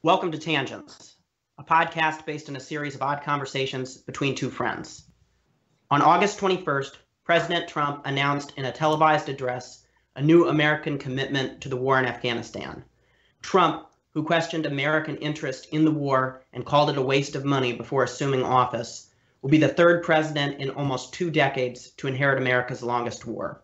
Welcome to Tangents, a podcast based on a series of odd conversations between two friends. On August 21st, President Trump announced in a televised address a new American commitment to the war in Afghanistan. Trump, who questioned American interest in the war and called it a waste of money before assuming office, will be the third president in almost 2 decades to inherit America's longest war.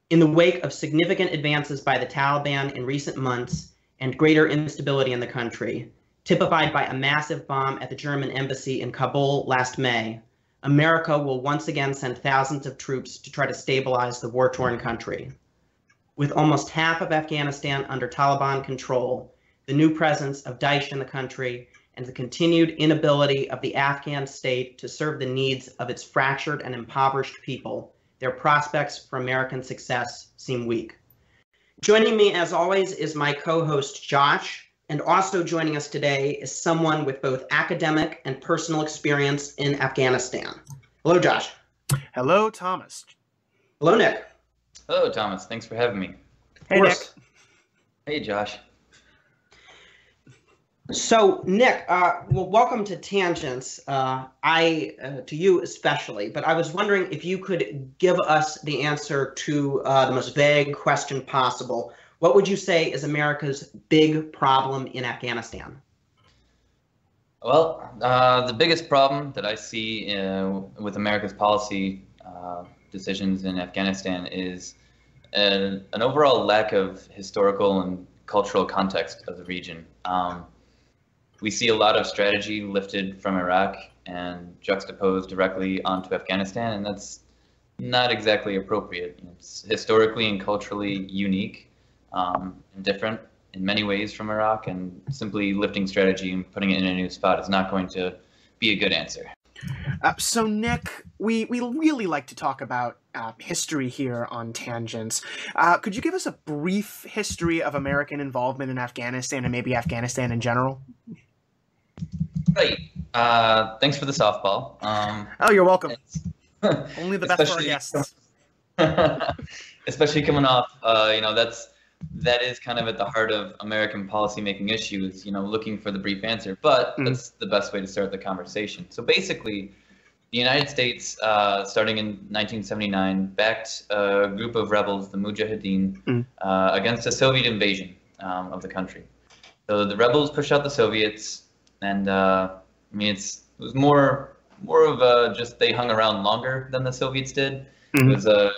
In the wake of significant advances by the Taliban in recent months and greater instability in the country, typified by a massive bomb at the German embassy in Kabul last May, America will once again send thousands of troops to try to stabilize the war-torn country. With almost half of Afghanistan under Taliban control, the new presence of Daesh in the country, and the continued inability of the Afghan state to serve the needs of its fractured and impoverished people, their prospects for American success seem weak. Joining me, as always, is my co-host, Josh, and also joining us today is someone with both academic and personal experience in Afghanistan. Hello, Josh. Hello, Thomas. Hello, Nick. Hello, Thomas. Thanks for having me. Hey, Nick. Hey, Josh. So, Nick, well, welcome to Tangents, to you especially, but I was wondering if you could give us the answer to the most vague question possible. What would you say is America's big problem in Afghanistan? Well, the biggest problem that I see with America's policy decisions in Afghanistan is an overall lack of historical and cultural context of the region. We see a lot of strategy lifted from Iraq and juxtaposed directly onto Afghanistan, and that's not exactly appropriate. It's historically and culturally unique and different in many ways from Iraq, and simply lifting strategy and putting it in a new spot is not going to be a good answer. So, Nick, we really like to talk about history here on Tangents. Could you give us a brief history of American involvement in Afghanistan and maybe Afghanistan in general? Right. Thanks for the softball. Oh, you're welcome. Only the best for our guests. Especially coming off, that is kind of at the heart of American policymaking issues, looking for the brief answer, but that's the best way to start the conversation. So basically, the United States, starting in 1979, backed a group of rebels, the Mujahideen, against a Soviet invasion of the country. So the rebels pushed out the Soviets, and it was more of just they hung around longer than the Soviets did. It was a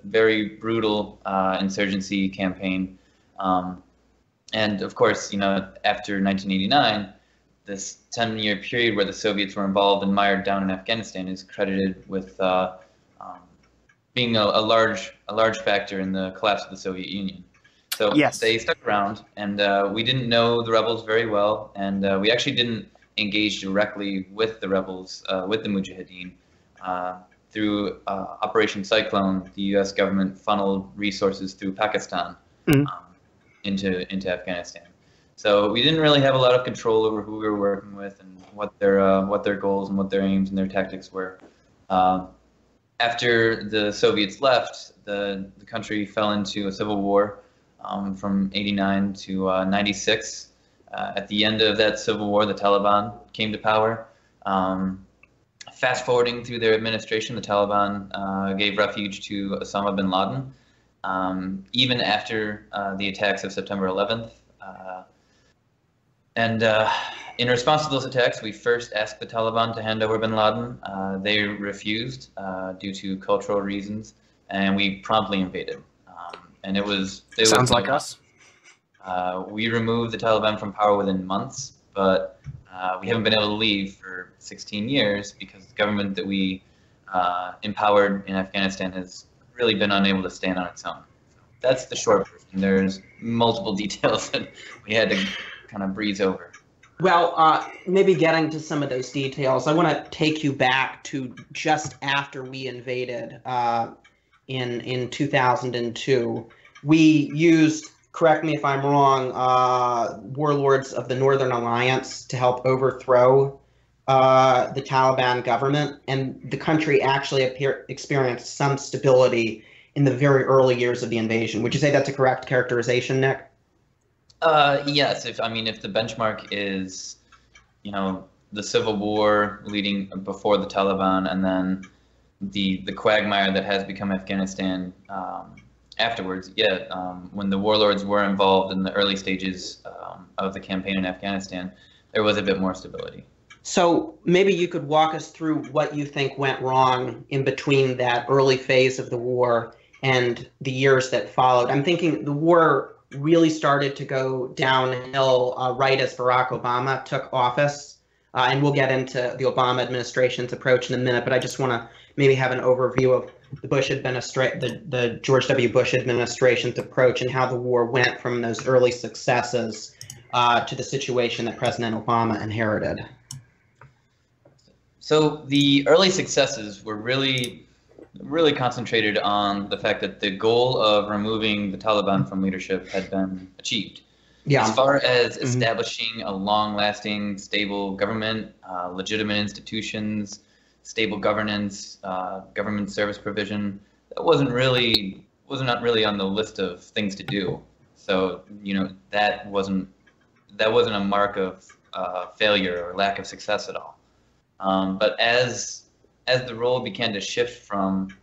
very brutal insurgency campaign. And of course, after 1989, this 10-year period where the Soviets were involved and mired down in Afghanistan is credited with being a large factor in the collapse of the Soviet Union. So yes, they stuck around, and we didn't know the rebels very well, and we actually didn't engage directly with the rebels, with the Mujahideen. Through Operation Cyclone, the U.S. government funneled resources through Pakistan into Afghanistan. So we didn't really have a lot of control over who we were working with and what their goals and what their aims and their tactics were. After the Soviets left, the country fell into a civil war from 89 to 96. At the end of that civil war, the Taliban came to power. Fast forwarding through their administration, the Taliban gave refuge to Osama bin Laden, even after the attacks of September 11th. And in response to those attacks, we first asked the Taliban to hand over bin Laden. They refused due to cultural reasons, and we promptly invaded. And it was sounds like us. We removed the Taliban from power within months, but we haven't been able to leave for 16 years because the government that we empowered in Afghanistan has really been unable to stand on its own. So that's the short version. There's multiple details that we had to kind of breeze over. Well, maybe getting to some of those details, I want to take you back to just after we invaded in 2002. We used, correct me if I'm wrong, warlords of the Northern Alliance to help overthrow the Taliban government, and the country actually experienced some stability in the very early years of the invasion. Would you say that's a correct characterization, Nick? Yes, if the benchmark is, the civil war leading before the Taliban, and then the quagmire that has become Afghanistan afterwards. Yeah, when the warlords were involved in the early stages of the campaign in Afghanistan, there was a bit more stability. So maybe you could walk us through what you think went wrong in between that early phase of the war and the years that followed. I'm thinking the war really started to go downhill right as Barack Obama took office. And we'll get into the Obama administration's approach in a minute, but I just want to maybe have an overview of the George W. Bush administration's approach and how the war went from those early successes to the situation that President Obama inherited. So the early successes were really concentrated on the fact that the goal of removing the Taliban from leadership had been achieved. Yeah. As far as establishing a long-lasting, stable government, legitimate institutions, stable governance, government service provision, that wasn't really on the list of things to do. So that wasn't a mark of failure or lack of success at all. But as the role began to shift from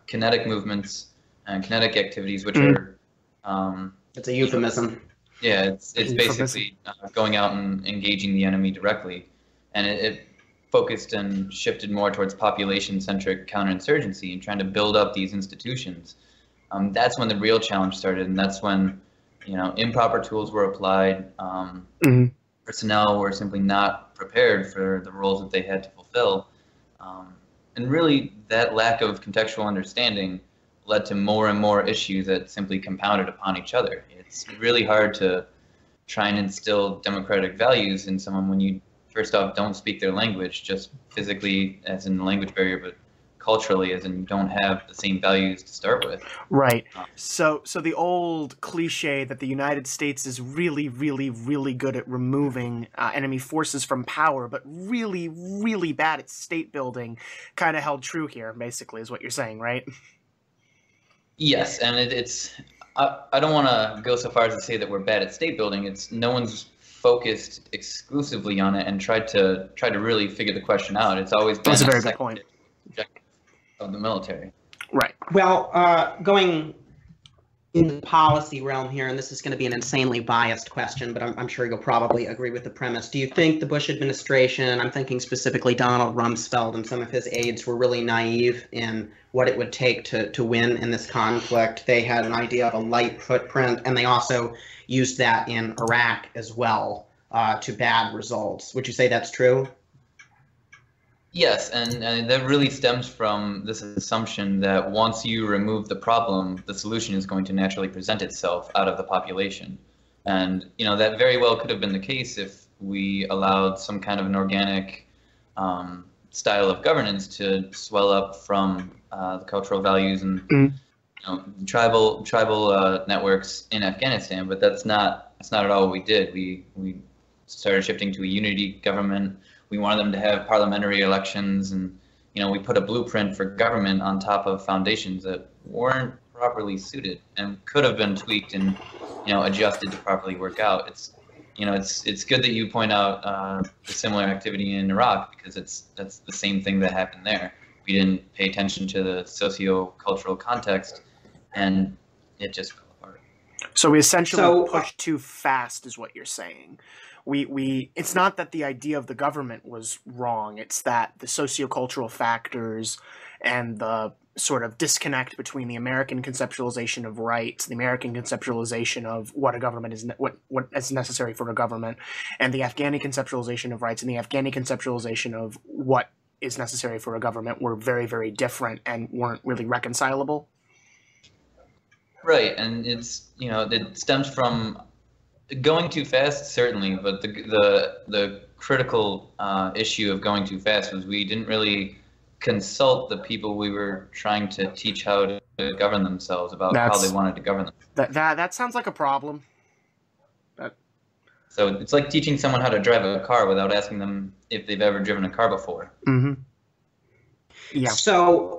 kinetic movements and kinetic activities, which are it's a euphemism. Yeah, it's basically going out and engaging the enemy directly, and it focused and shifted more towards population-centric counterinsurgency and trying to build up these institutions. That's when the real challenge started, and that's when improper tools were applied. Personnel were simply not prepared for the roles that they had to fulfill. And really, that lack of contextual understanding led to more and more issues that simply compounded upon each other. It's really hard to try and instill democratic values in someone when you, first off, don't speak their language, just physically as in the language barrier, but culturally as in you don't have the same values to start with. Right. So the old cliche that the United States is really, really, really good at removing enemy forces from power, but really, really bad at state building kind of held true here, basically, is what you're saying, right? Yes, and I don't want to go so far as to say that we're bad at state building. It's no one's focused exclusively on it and tried to really figure the question out. It's always been a very good point. Objective of the military. Right. Well, going in the policy realm here, and this is going to be an insanely biased question, but I'm sure you'll probably agree with the premise. Do you think the Bush administration, I'm thinking specifically Donald Rumsfeld and some of his aides, were really naive in what it would take to win in this conflict? They had an idea of a light footprint, and they also used that in Iraq as well to bad results. Would you say that's true? Yes, and that really stems from this assumption that once you remove the problem, the solution is going to naturally present itself out of the population. And that very well could have been the case if we allowed some kind of an organic style of governance to swell up from the cultural values and tribal networks in Afghanistan. But that's not at all what we did. We started shifting to a unity government. We wanted them to have parliamentary elections, and we put a blueprint for government on top of foundations that weren't properly suited and could have been tweaked and adjusted to properly work out. It's good that you point out the similar activity in Iraq, because that's the same thing that happened there. We didn't pay attention to the socio-cultural context, and it just fell apart. So we essentially pushed too fast, is what you're saying. It's not that the idea of the government was wrong. It's that the sociocultural factors and the sort of disconnect between the American conceptualization of rights, the American conceptualization of what a government is, what is necessary for a government, and the Afghani conceptualization of rights and the Afghani conceptualization of what is necessary for a government were very, very different and weren't really reconcilable. Right, and it stems from going too fast, certainly, but the critical issue of going too fast was we didn't really consult the people we were trying to teach how to govern themselves about how they wanted to govern them. That sounds like a problem. So it's like teaching someone how to drive a car without asking them if they've ever driven a car before. Mm-hmm. Yeah. So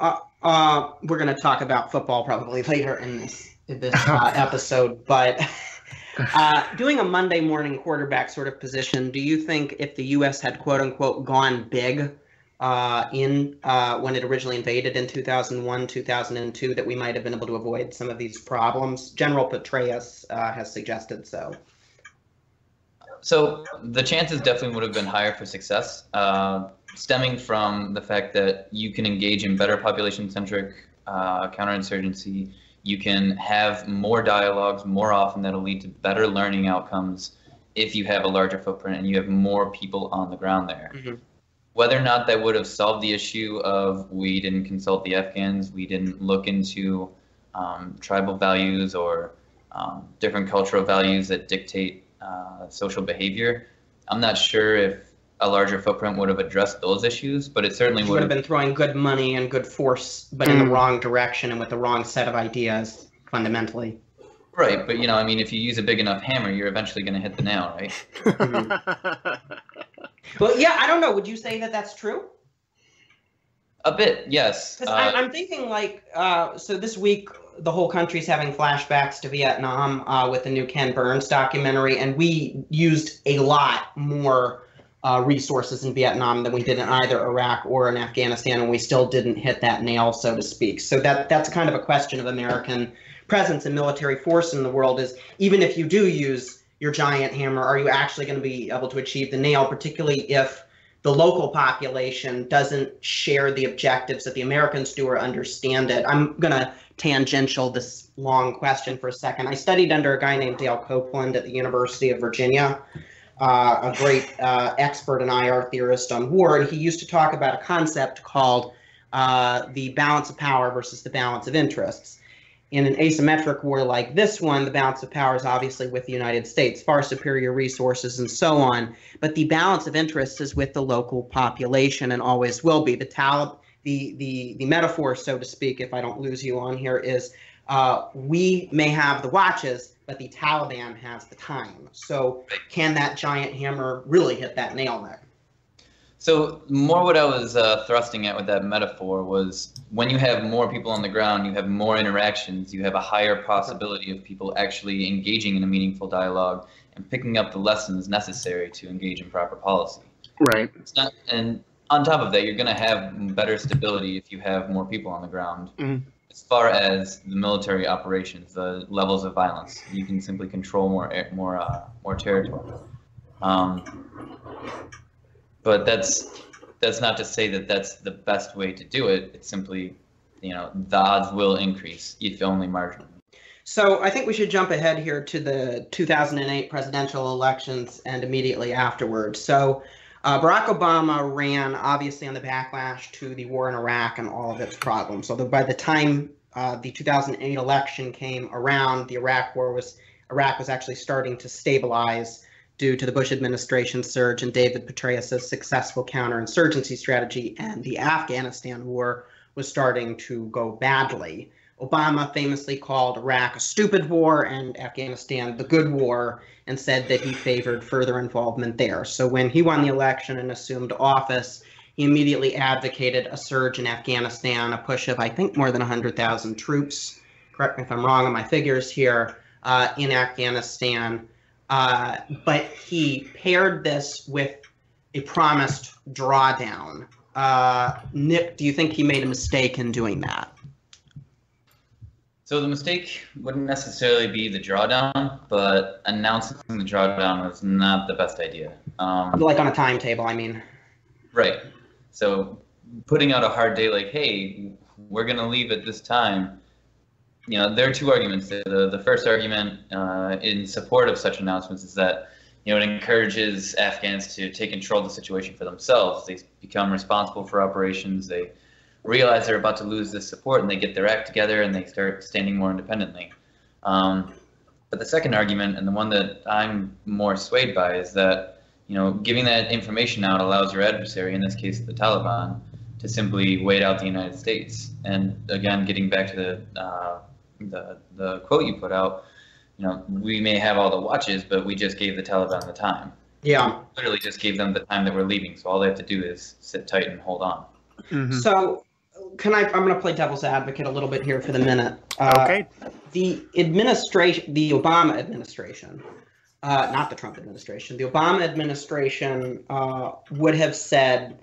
we're going to talk about football probably later in this episode, but Doing a Monday morning quarterback sort of position, do you think if the U.S. had quote unquote gone big when it originally invaded in 2001, 2002, that we might have been able to avoid some of these problems? General Petraeus has suggested so. So the chances definitely would have been higher for success, stemming from the fact that you can engage in better population-centric counterinsurgency. You can have more dialogues more often that'll lead to better learning outcomes if you have a larger footprint and you have more people on the ground there. Mm-hmm. Whether or not that would have solved the issue of we didn't consult the Afghans, we didn't look into tribal values or different cultural values that dictate social behavior, I'm not sure if a larger footprint would have addressed those issues, but it certainly would have been throwing good money and good force, but in the wrong direction and with the wrong set of ideas, fundamentally. Right, but I mean, if you use a big enough hammer, you're eventually going to hit the nail, right? Mm-hmm. Well, yeah, I don't know. Would you say that that's true? A bit, yes. I'm thinking so this week, the whole country's having flashbacks to Vietnam with the new Ken Burns documentary, and we used a lot more resources in Vietnam than we did in either Iraq or in Afghanistan, and we still didn't hit that nail, so to speak. So that's kind of a question of American presence and military force in the world, is even if you do use your giant hammer, are you actually going to be able to achieve the nail, particularly if the local population doesn't share the objectives that the Americans do or understand it? I'm going to tangential this long question for a second. I studied under a guy named Dale Copeland at the University of Virginia, a great expert and IR theorist on war, and he used to talk about a concept called the balance of power versus the balance of interests. In an asymmetric war like this one, the balance of power is obviously with the United States, far superior resources and so on, but the balance of interests is with the local population and always will be. The metaphor, so to speak, if I don't lose you on here, is we may have the watches, but the Taliban has the time. So can that giant hammer really hit that nail there? So more what I was thrusting at with that metaphor was when you have more people on the ground, you have more interactions, you have a higher possibility of people actually engaging in a meaningful dialogue and picking up the lessons necessary to engage in proper policy. Right. And on top of that, you're going to have better stability if you have more people on the ground. Mm-hmm. As far as the military operations, the levels of violence, you can simply control more territory. But that's not to say that that's the best way to do it. It's simply, the odds will increase, if only marginally. So I think we should jump ahead here to the 2008 presidential elections and immediately afterwards. So Barack Obama ran obviously on the backlash to the war in Iraq and all of its problems. Although by the time the 2008 election came around, the Iraq was actually starting to stabilize due to the Bush administration's surge and David Petraeus' successful counterinsurgency strategy, and the Afghanistan war was starting to go badly. Obama famously called Iraq a stupid war and Afghanistan the good war, and said that he favored further involvement there. So when he won the election and assumed office, he immediately advocated a surge in Afghanistan, a push of, I think, more than 100,000 troops, correct me if I'm wrong on my figures here, in Afghanistan. But he paired this with a promised drawdown. Nick, do you think he made a mistake in doing that? So the mistake wouldn't necessarily be the drawdown, but announcing the drawdown was not the best idea. Like on a timetable, I mean. Right. So putting out a hard date like, hey, we're going to leave at this time. There are two arguments. The first argument in support of such announcements is that, it encourages Afghans to take control of the situation for themselves. They become responsible for operations. They realize they're about to lose this support, and they get their act together, and they start standing more independently. But the second argument, and the one that I'm more swayed by, is that, giving that information out allows your adversary, in this case the Taliban, to simply wait out the United States. And again, getting back to the quote you put out, we may have all the watches, but we just gave the Taliban the time. Yeah. We literally just gave them the time that we're leaving, so all they have to do is sit tight and hold on. Mm-hmm. So I'm going to play devil's advocate a little bit here for the minute. Okay. The Obama administration, not the Trump administration, the Obama administration would have said,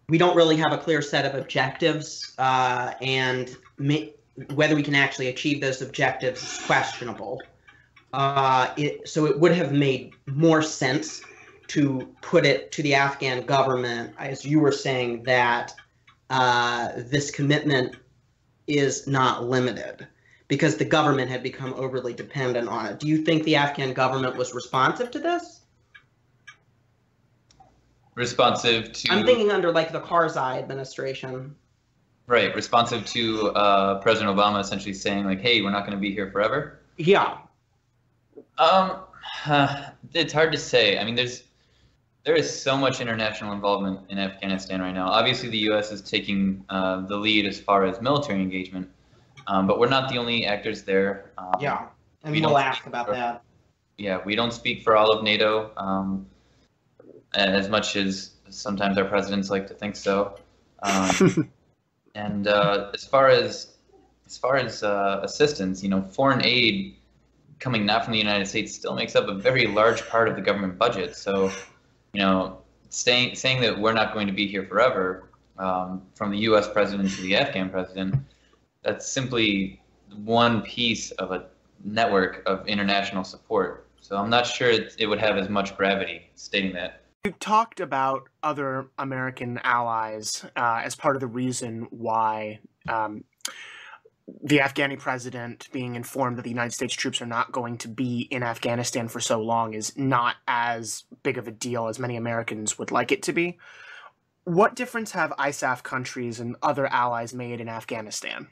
we don't really have a clear set of objectives, and whether we can actually achieve those objectives is questionable. So it would have made more sense to put it to the Afghan government, as you were saying, that this commitment is not limited, because the government had become overly dependent on it. Do you think the Afghan government was responsive to this? Responsive to? I'm thinking under like the Karzai administration. Right, responsive to President Obama essentially saying like, hey, we're not going to be here forever? Yeah. It's hard to say. I mean, there is so much international involvement in Afghanistan right now. Obviously, the U.S. is taking the lead as far as military engagement, but we're not the only actors there. Yeah, and we'll ask about that. Yeah, we don't speak for all of NATO, as much as sometimes our presidents like to think so. And as far as assistance, foreign aid coming not from the United States still makes up a very large part of the government budget. So, saying that we're not going to be here forever, from the U.S. president to the Afghan president, that's simply one piece of a network of international support. So I'm not sure it would have as much gravity stating that. You talked about other American allies as part of the reason why the Afghani president being informed that the United States troops are not going to be in Afghanistan for so long is not as big of a deal as many Americans would like it to be. What difference have ISAF countries and other allies made in Afghanistan?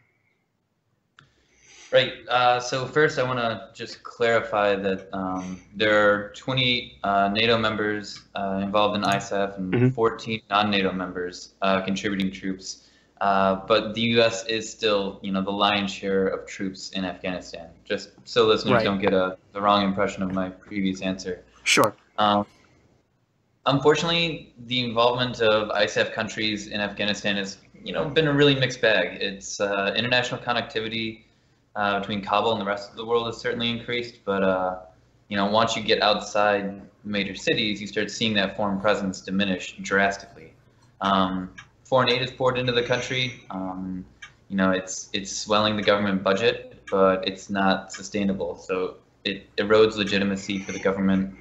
Right. So first, I want to just clarify that there are 20 NATO members involved in ISAF and 14 non-NATO members contributing troops. But the U.S. is still, the lion's share of troops in Afghanistan. Just so listeners don't get the wrong impression of my previous answer. Sure. Unfortunately, the involvement of ISAF countries in Afghanistan has, been a really mixed bag. It's international connectivity between Kabul and the rest of the world has certainly increased, but once you get outside major cities, you start seeing that foreign presence diminish drastically. Foreign aid is poured into the country. It's swelling the government budget, but it's not sustainable. So it erodes legitimacy for the government.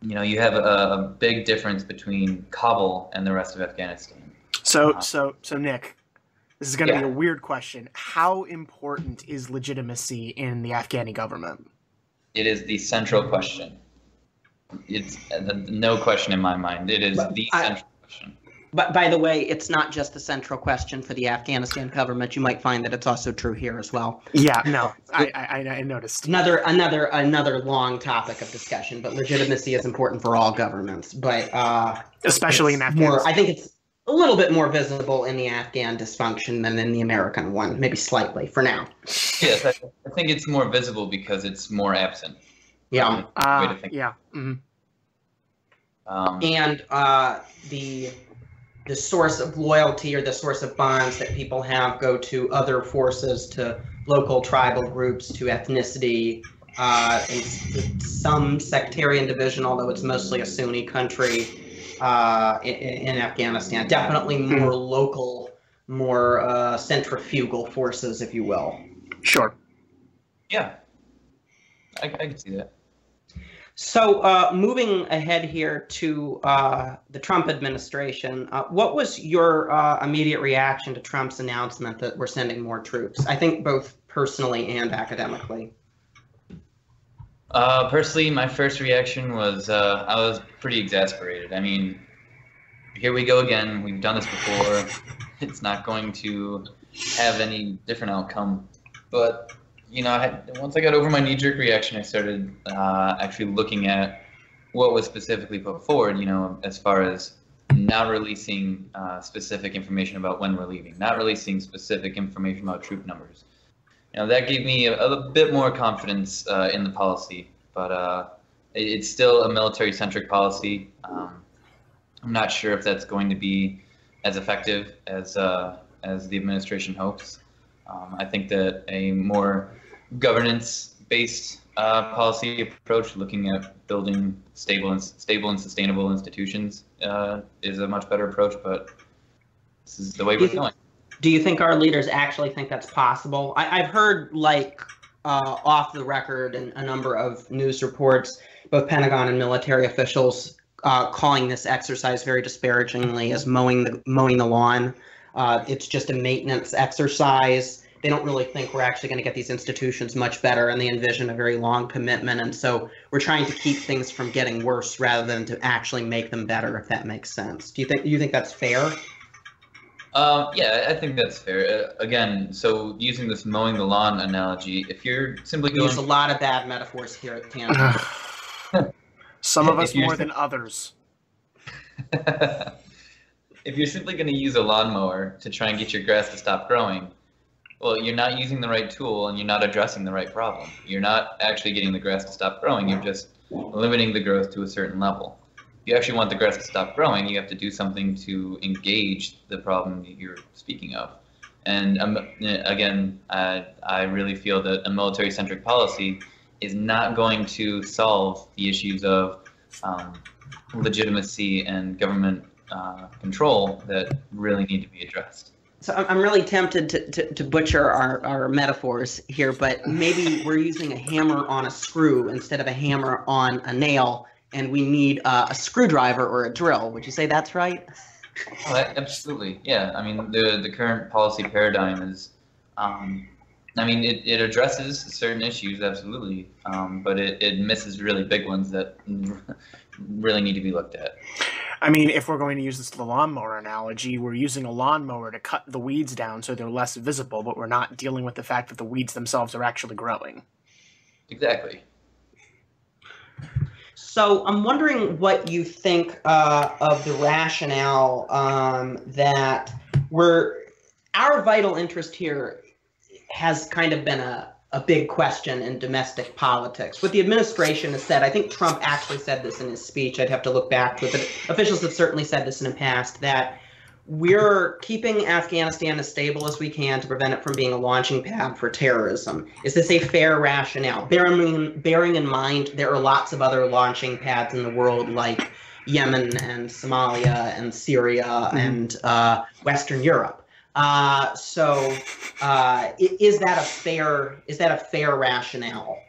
You have a big difference between Kabul and the rest of Afghanistan. So Nick, this is going to be a weird question. How important is legitimacy in the Afghani government? It is the central question. It's no question in my mind. It is the central question. But by the way, it's not just a central question for the Afghanistan government. You might find that it's also true here as well. Yeah, no, I noticed. Another long topic of discussion. But legitimacy is important for all governments, but especially in Afghanistan. I think it's a little bit more visible in the Afghan dysfunction than in the American one, maybe slightly for now. Yes, I think it's more visible because it's more absent. Yeah. Way to think. Yeah. Mm-hmm. And the source of loyalty or the source of bonds that people have go to other forces, to local tribal groups, to ethnicity, and some sectarian division, although it's mostly a Sunni country in Afghanistan. Definitely more local, more centrifugal forces, if you will. Sure. Yeah, I can see that. So moving ahead here to the Trump administration, what was your immediate reaction to Trump's announcement that we're sending more troops? I think both personally and academically. Personally, my first reaction was I was pretty exasperated. I mean, here we go again. We've done this before. It's not going to have any different outcome. But once I got over my knee-jerk reaction, I started actually looking at what was specifically put forward, as far as not releasing specific information about when we're leaving, not releasing specific information about troop numbers. That gave me a bit more confidence in the policy, but it's still a military-centric policy. I'm not sure if that's going to be as effective as the administration hopes. I think that a more governance-based policy approach, looking at building stable and sustainable institutions, is a much better approach. But this is the way we're going. Do you think our leaders actually think that's possible? I've heard, like, off the record and a number of news reports, both Pentagon and military officials calling this exercise very disparagingly as mowing the lawn. It's just a maintenance exercise. They don't really think we're actually going to get these institutions much better, and they envision a very long commitment. And so we're trying to keep things from getting worse rather than to actually make them better, if that makes sense. Do you think that's fair? Yeah, I think that's fair. Again, so using this mowing the lawn analogy, if you're simply We use a lot of bad metaphors here at Tangent. Some of us more than others. If you're simply going to use a lawnmower to try and get your grass to stop growing, well, you're not using the right tool and you're not addressing the right problem. You're not actually getting the grass to stop growing. You're just limiting the growth to a certain level. If you actually want the grass to stop growing, you have to do something to engage the problem that you're speaking of. And again, I really feel that a military-centric policy is not going to solve the issues of legitimacy and government control that really need to be addressed. So I'm really tempted to butcher our metaphors here, but maybe we're using a hammer on a screw instead of a hammer on a nail, and we need a screwdriver or a drill. Would you say that's right? Oh, absolutely, yeah. I mean, the current policy paradigm is, it addresses certain issues, absolutely, but it misses really big ones that really need to be looked at. I mean, if we're going to use this lawnmower analogy, we're using a lawnmower to cut the weeds down so they're less visible, but we're not dealing with the fact that the weeds themselves are actually growing. Exactly. So I'm wondering what you think of the rationale that our vital interest here has kind of been a big question in domestic politics. What the administration has said, I think Trump actually said this in his speech, I'd have to look back to it, but officials have certainly said this in the past, that we're keeping Afghanistan as stable as we can to prevent it from being a launching pad for terrorism. Is this a fair rationale? Bearing in mind there are lots of other launching pads in the world, like Yemen and Somalia and Syria and Western Europe. So is that a fair rationale?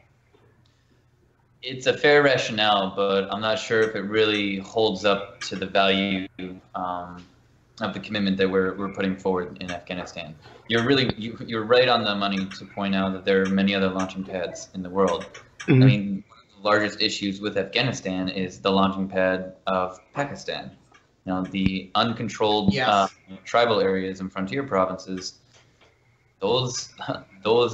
It's a fair rationale, but I'm not sure if it really holds up to the value of the commitment that we're putting forward in Afghanistan. You're right on the money to point out that there are many other launching pads in the world. Mm-hmm. I mean, one of the largest issues with Afghanistan is the launching pad of Pakistan. You know, the uncontrolled tribal areas and frontier provinces, those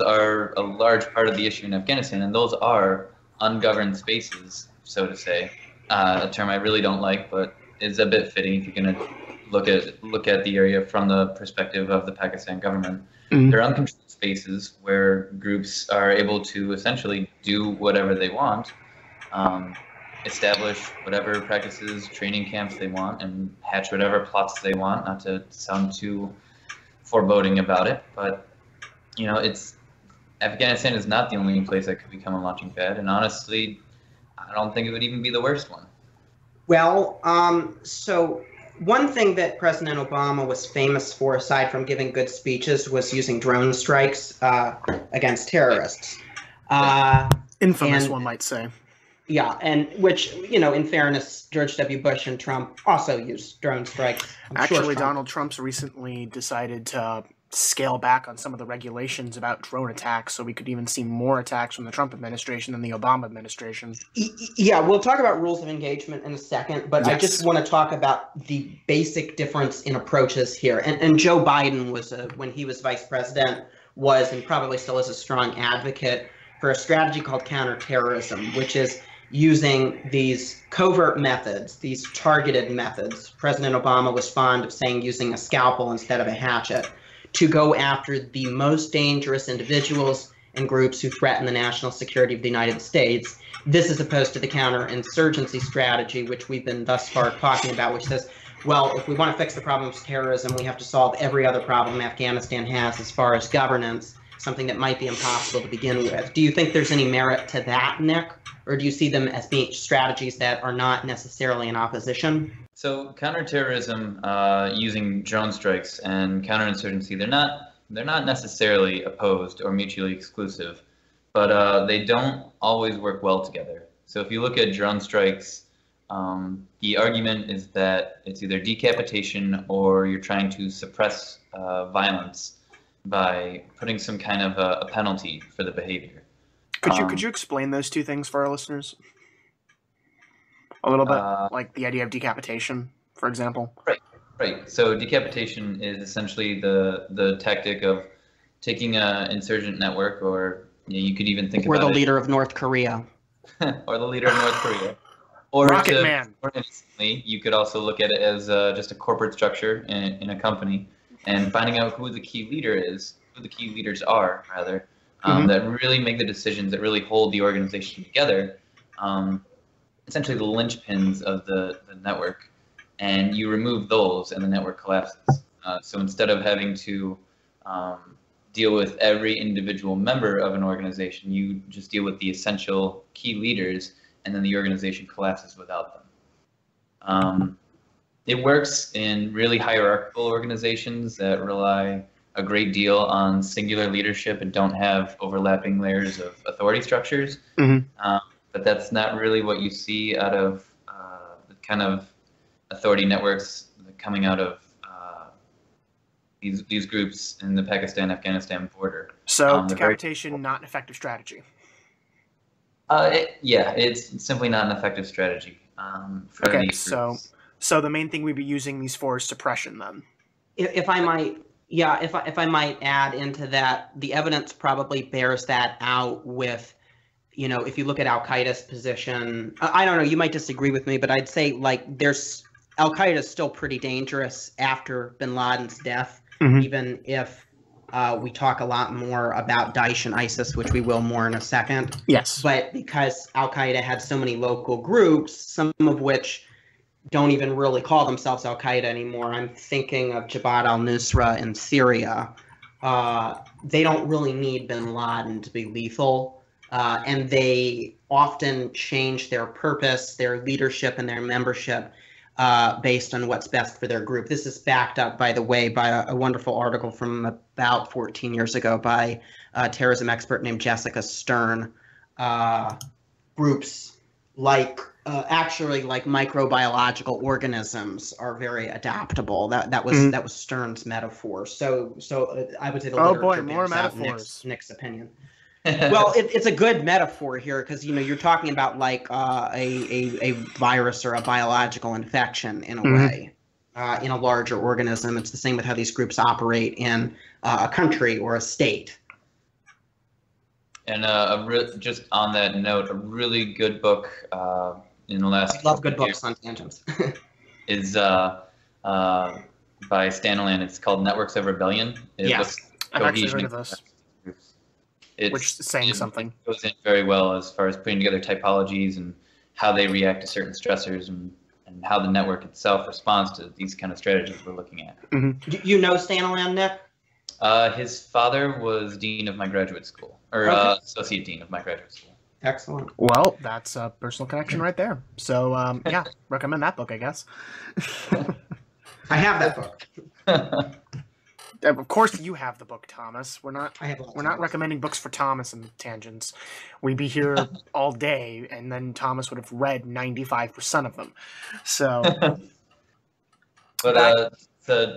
are a large part of the issue in Afghanistan, and those are ungoverned spaces, so to say. A term I really don't like, but is a bit fitting if you're going to look at the area from the perspective of the Pakistan government. Mm-hmm. They're uncontrolled spaces where groups are able to essentially do whatever they want. Establish whatever practices, training camps they want, and hatch whatever plots they want, not to sound too foreboding about it, but you know, Afghanistan is not the only place that could become a launching pad, and honestly, I don't think it would even be the worst one. Well, so one thing that President Obama was famous for, aside from giving good speeches, was using drone strikes against terrorists. Infamous, one might say. Yeah, and which, you know, in fairness, George W. Bush and Trump also used drone strikes. Actually, Donald Trump's recently decided to scale back on some of the regulations about drone attacks, so we could even see more attacks from the Trump administration than the Obama administration. Yeah, we'll talk about rules of engagement in a second, but yes. I just want to talk about the basic difference in approaches here. And Joe Biden was, when he was vice president, was and probably still is a strong advocate for a strategy called counterterrorism, which is using these covert methods, these targeted methods. President Obama was fond of saying using a scalpel instead of a hatchet to go after the most dangerous individuals and groups who threaten the national security of the United States. This is opposed to the counterinsurgency strategy, which we've been thus far talking about, which says well, if we want to fix the problem of terrorism, we have to solve every other problem Afghanistan has as far as governance, something that might be impossible to begin with. Do you think there's any merit to that, Nick? Or do you see them as being strategies that are not necessarily in opposition? So counterterrorism, using drone strikes and counterinsurgency, they're not necessarily opposed or mutually exclusive, but they don't always work well together. So if you look at drone strikes, the argument is that it's either decapitation or you're trying to suppress violence by putting some kind of a penalty for the behavior. Could you explain those two things for our listeners? A little bit, like the idea of decapitation, for example. Right. So decapitation is essentially the tactic of taking an insurgent network, or you could even think about the leader of North Korea. Or the leader of North Korea. Or Rocket Man. More innocently, you could also look at it as just a corporate structure in a company, and finding out who the key leaders are, rather, that really make the decisions, that really hold the organization together. Essentially the linchpins of the network, and you remove those and the network collapses. So instead of having to deal with every individual member of an organization, you just deal with the essential key leaders, and then the organization collapses without them. It works in really hierarchical organizations that rely a great deal on singular leadership and don't have overlapping layers of authority structures. But that's not really what you see out of the kind of authority networks coming out of these groups in the Pakistan-Afghanistan border. So decapitation, not an effective strategy. It's simply not an effective strategy for these groups. So the main thing we'd be using these for is suppression, then. If I might add into that, the evidence probably bears that out with, if you look at Al-Qaeda's position, I don't know, you might disagree with me, but I'd say Al-Qaeda is still pretty dangerous after bin Laden's death, even if we talk a lot more about Daesh and ISIS, which we will more in a second. Yes. But because Al-Qaeda had so many local groups, some of which don't even really call themselves Al-Qaeda anymore. I'm thinking of Jabhat al-Nusra in Syria. They don't really need bin Laden to be lethal. And they often change their purpose, their leadership, and their membership based on what's best for their group. This is backed up, by the way, by a wonderful article from about 14 years ago by a terrorism expert named Jessica Stern. Groups like microbiological organisms are very adaptable. That was Stern's metaphor. So I would say the literature more metaphors. Nick's opinion. Well, it's a good metaphor here because you're talking about like a virus or a biological infection in a way in a larger organism. It's the same with how these groups operate in a country or a state. And just on that note, a really good book in the last. I love good books on tangents. Is by Staniland. It's called Networks of Rebellion. Yes, I've actually heard of this. Which is saying something. It goes in very well as far as putting together typologies and how they react to certain stressors and how the network itself responds to these kind of strategies we're looking at. Do you know Staniland, Nick? His father was dean of my graduate school, or associate dean of my graduate school. Excellent. Well, that's a personal connection right there. So, recommend that book, I guess. I have that book. Of course, you have the book, Thomas. We're not books. recommending books for Thomas and Tangents. We'd be here all day, and then Thomas would have read 95% of them. So, but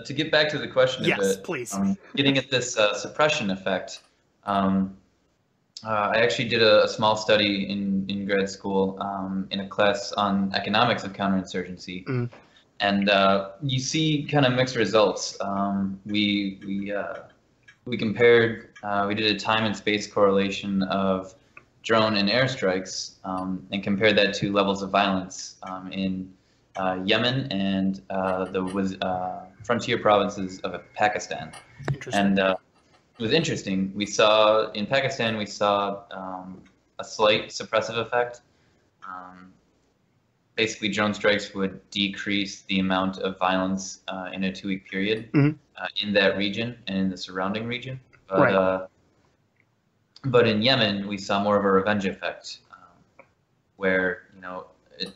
to get back to the question, yes, please. Getting at this suppression effect, I actually did a small study in grad school in a class on economics of counterinsurgency. And you see kind of mixed results. We compared, we did a time and space correlation of drone and airstrikes and compared that to levels of violence in Yemen and the frontier provinces of Pakistan. And it was interesting. In Pakistan, we saw a slight suppressive effect. basically drone strikes would decrease the amount of violence in a 2-week period in that region and in the surrounding region. But, right. But in Yemen, we saw more of a revenge effect, where, you know,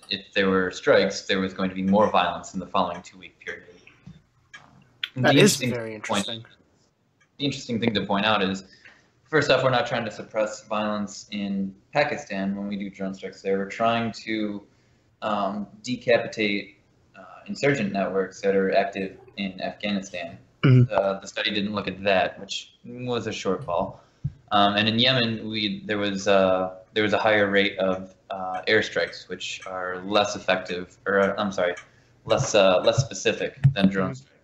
if there were strikes, there was going to be more violence in the following 2-week period. That is very interesting. The interesting thing to point out is, first off, we're not trying to suppress violence in Pakistan when we do drone strikes there. We're trying to decapitate insurgent networks that are active in Afghanistan. The study didn't look at that, which was a shortfall. And in Yemen, there was a higher rate of airstrikes, which are less effective, or I'm sorry, less specific than drone strikes.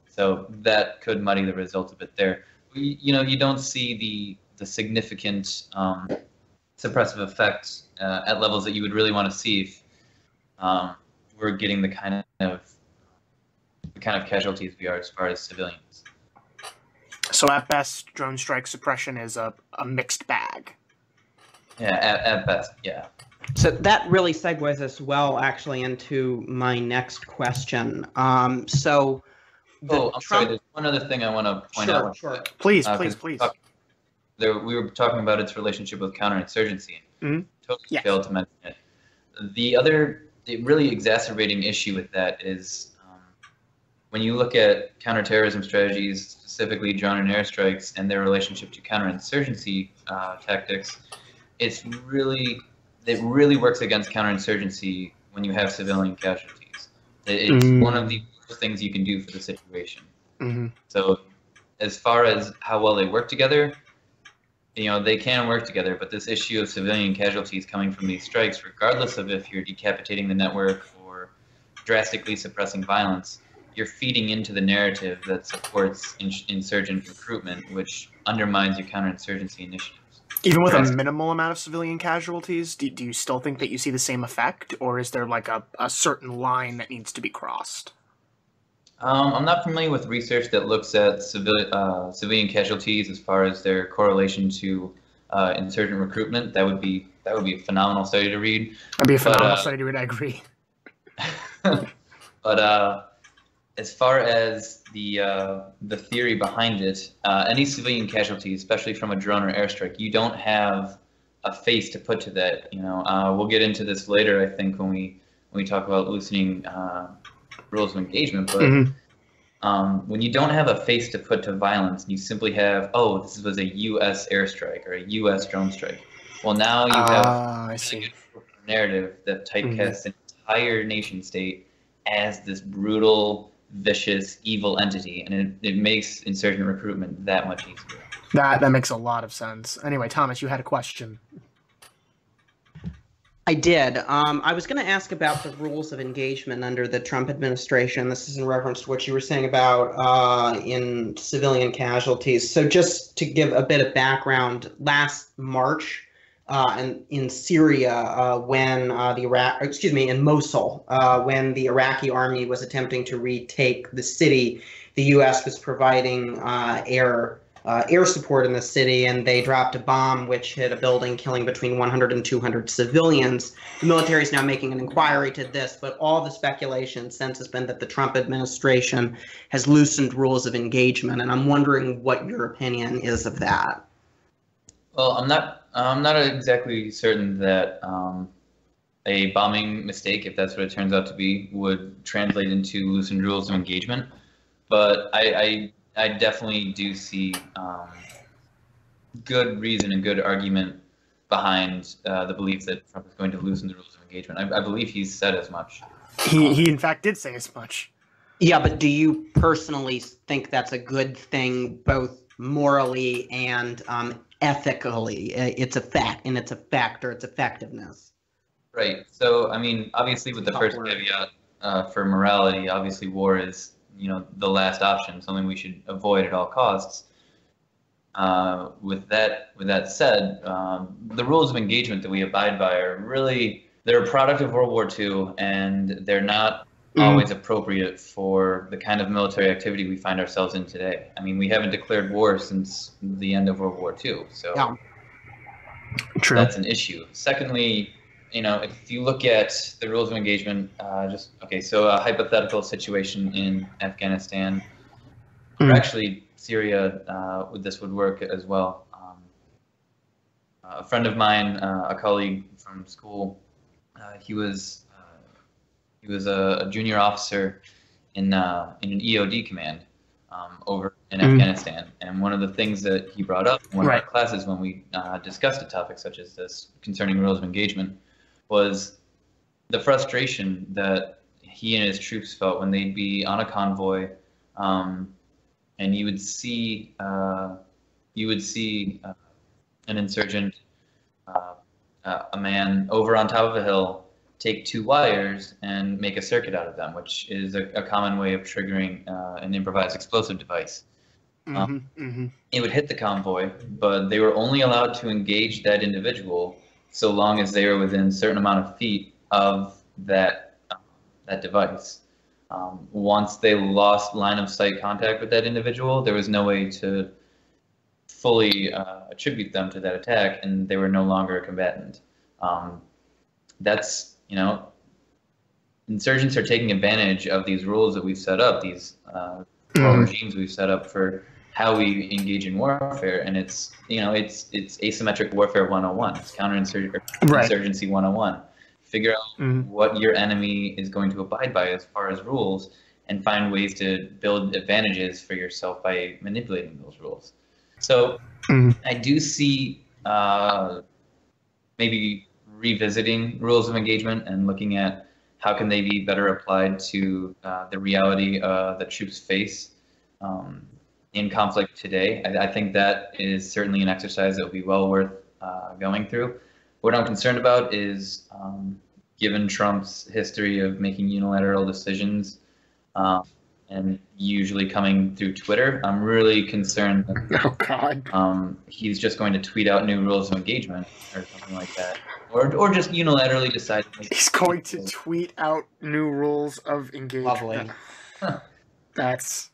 So that could muddy the result a bit there. You don't see the significant suppressive effect at levels that you would really want to see if we're getting the kind of casualties we are as far as civilians. So at best, drone strike suppression is a mixed bag. Yeah, at best, yeah. So that really segues us well, actually, into my next question. So. I'm sorry. There's one other thing I want to point out. Sure. Please. We were talking about its relationship with counterinsurgency. Totally failed to mention it. The really exacerbating issue with that is when you look at counterterrorism strategies, specifically drone and airstrikes, and their relationship to counterinsurgency tactics, it really works against counterinsurgency when you have civilian casualties. It's one of the things you can do for the situation. So as far as how well they work together, they can work together, but this issue of civilian casualties coming from these strikes, regardless of if you're decapitating the network or drastically suppressing violence, you're feeding into the narrative that supports insurgent recruitment, which undermines your counterinsurgency initiatives. Even with a minimal amount of civilian casualties, do you still think that you see the same effect, or is there like a certain line that needs to be crossed? I'm not familiar with research that looks at civilian casualties as far as their correlation to insurgent recruitment. That would be a phenomenal study to read. That'd be a phenomenal study to read. I agree. But as far as the theory behind it, any civilian casualties, especially from a drone or airstrike, you don't have a face to put to that. We'll get into this later, I think, when we talk about loosening rules of engagement, but when you don't have a face to put to violence, you simply have, this was a U.S. airstrike or a U.S. drone strike. Well, now you have a narrative that typecasts an entire nation state as this brutal, vicious, evil entity, and it makes insurgent recruitment that much easier. That makes a lot of sense. Anyway, Thomas, you had a question. I did. I was going to ask about the rules of engagement under the Trump administration. This is in reference to what you were saying about in civilian casualties. So just to give a bit of background, last March in Syria, when in Mosul, when the Iraqi army was attempting to retake the city, the U.S. was providing air support in the city, and they dropped a bomb which hit a building, killing between 100 and 200 civilians. The military is now making an inquiry to this, but all the speculation since has been that the Trump administration has loosened rules of engagement, and I'm wondering what your opinion is of that. Well, I'm not exactly certain that a bombing mistake, if that's what it turns out to be, would translate into loosened rules of engagement, but I definitely do see good reason and good argument behind the belief that Trump is going to loosen the rules of engagement. I believe he's said as much. He in fact did say as much. Yeah, but do you personally think that's a good thing, both morally and ethically? Its effect and its effect or its effectiveness. Right. So, I mean, obviously, with the first caveat for morality, obviously, war is the last option, something we should avoid at all costs. With that said, the rules of engagement that we abide by they're a product of World War II, and they're not always appropriate for the kind of military activity we find ourselves in today. I mean, we haven't declared war since the end of World War II, so True. That's an issue. Secondly, if you look at the rules of engagement, so a hypothetical situation in Afghanistan, or actually Syria, this would work as well. A friend of mine, a colleague from school, he was a junior officer in an EOD command over in Afghanistan, and one of the things that he brought up in one of our classes when we discussed a topic such as this concerning rules of engagement was the frustration that he and his troops felt when they'd be on a convoy, and you would see an insurgent, a man over on top of a hill, take two wires and make a circuit out of them, which is a common way of triggering an improvised explosive device. It would hit the convoy, but they were only allowed to engage that individual so long as they were within a certain amount of feet of that device. Once they lost line of sight contact with that individual, there was no way to fully attribute them to that attack, and they were no longer a combatant. Insurgents are taking advantage of these rules that we've set up, these regimes we've set up for how we engage in warfare, and it's asymmetric warfare 101. It's counterinsurgency 101. Figure out what your enemy is going to abide by as far as rules, and find ways to build advantages for yourself by manipulating those rules. So I do see maybe revisiting rules of engagement and looking at how can they be better applied to the reality that troops face in conflict today. I think that is certainly an exercise that will be well worth going through. What I'm concerned about is, given Trump's history of making unilateral decisions and usually coming through Twitter, I'm really concerned that he's just going to tweet out new rules of engagement or something like that. Or just unilaterally decide. He's going to tweet out new rules of engagement. Lovely. That's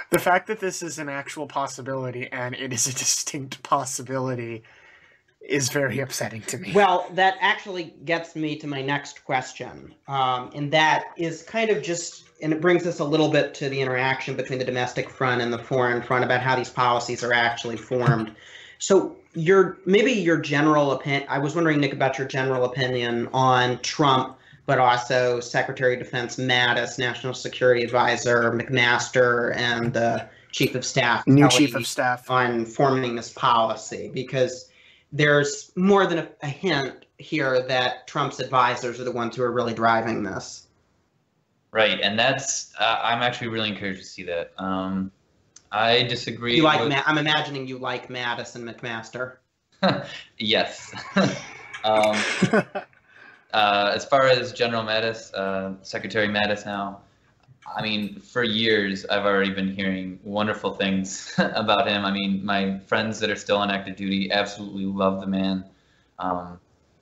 the fact that this is an actual possibility, and it is a distinct possibility, is very upsetting to me. Well, that actually gets me to my next question, and that is kind of and it brings us a little bit to the interaction between the domestic front and the foreign front about how these policies are actually formed. So your general opinion, I was wondering, Nick, about your general opinion on Trump, but also Secretary of Defense Mattis, National Security Advisor McMaster, and the Chief of Staff, Chief of Staff, on forming this policy, because there's more than a hint here that Trump's advisors are the ones who are really driving this. Right, and that's I'm actually really encouraged to see that. I disagree. You like I'm imagining you like Mattis and McMaster. Yes. As far as General Mattis, Secretary Mattis now, I mean, for years I've already been hearing wonderful things about him. I mean, my friends that are still on active duty absolutely love the man.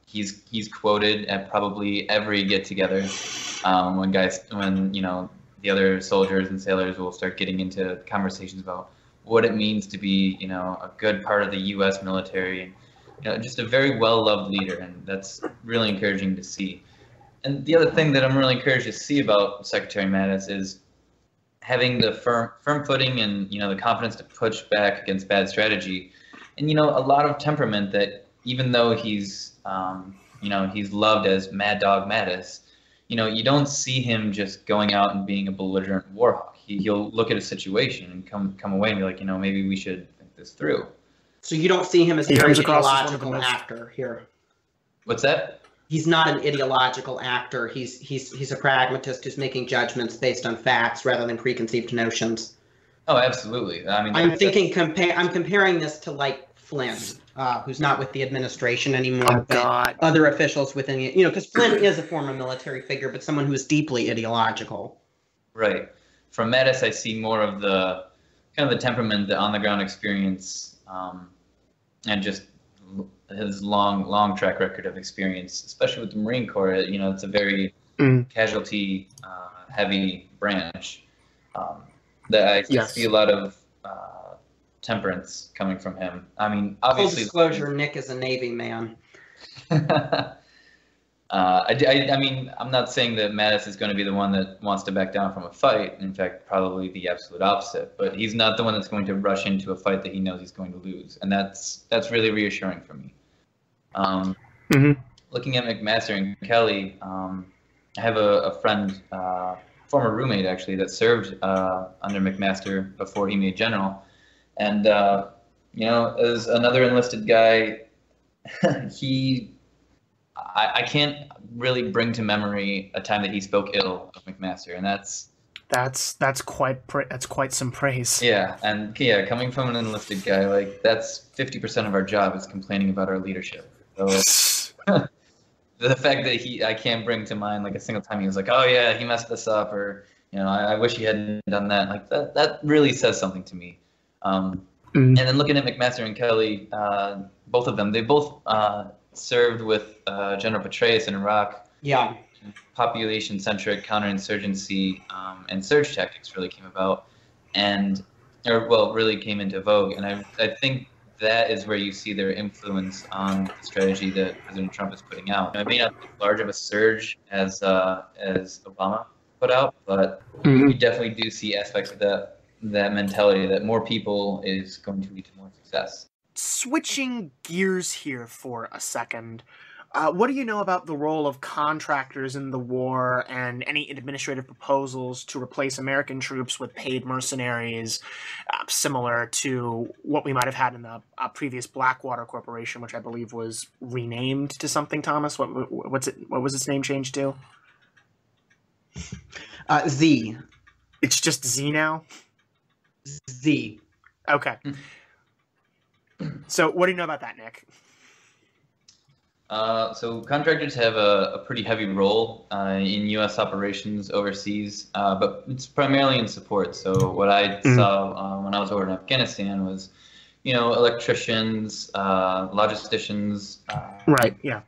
He's quoted at probably every get-together when the other soldiers and sailors will start getting into conversations about what it means to be, a good part of the U.S. military, and just a very well-loved leader, and that's really encouraging to see. And the other thing that I'm really encouraged to see about Secretary Mattis is having the firm footing and the confidence to push back against bad strategy, and a lot of temperament that even though he's he's loved as Mad Dog Mattis, you don't see him just going out and being a belligerent war hawk. He'll look at a situation and come away and be like, maybe we should think this through. So you don't see him as an ideological actor here? What's that? He's not an ideological actor. He's a pragmatist who's making judgments based on facts rather than preconceived notions. Oh, absolutely. I mean, I'm comparing this to like Flynn, who's not with the administration anymore, but other officials within it. Because Flynn is a former military figure, but someone who is deeply ideological. Right. From Mattis, I see more of the kind of the temperament, the on-the-ground experience, and just his long track record of experience, especially with the Marine Corps. It's a very casualty heavy branch. That I see a lot of temperance coming from him. I mean, obviously. Full disclosure: Nick is a Navy man. I mean, I'm not saying that Mattis is going to be the one that wants to back down from a fight. In fact, probably the absolute opposite. But he's not the one that's going to rush into a fight that he knows he's going to lose, and that's really reassuring for me. Looking at McMaster and Kelly, I have a friend, former roommate actually, that served under McMaster before he made general, and you know, as another enlisted guy, I can't really bring to memory a time that he spoke ill of McMaster, and that's quite some praise. Yeah, and yeah, coming from an enlisted guy, like that's 50% of our job is complaining about our leadership. So the fact that I can't bring to mind like a single time he was like, oh yeah, he messed this up, or you know, I wish he hadn't done that. Like that really says something to me. And then looking at McMaster and Kelly, both of them, they both served with General Petraeus in Iraq. Yeah. Population-centric counterinsurgency and surge tactics really came about, really came into vogue. And I think that is where you see their influence on the strategy that President Trump is putting out. It may not be as large of a surge as Obama put out, but you definitely do see aspects of that mentality that more people is going to lead to more success. Switching gears here for a second, what do you know about the role of contractors in the war and any administrative proposals to replace American troops with paid mercenaries, similar to what we might have had in the previous Blackwater Corporation, which I believe was renamed to something? Thomas, what was its name changed to? Z. It's just Z now? Z. Okay. So what do you know about that, Nick? So contractors have a pretty heavy role in U.S. operations overseas, but it's primarily in support. So what I saw when I was over in Afghanistan was, you know, electricians, logisticians, right, yeah,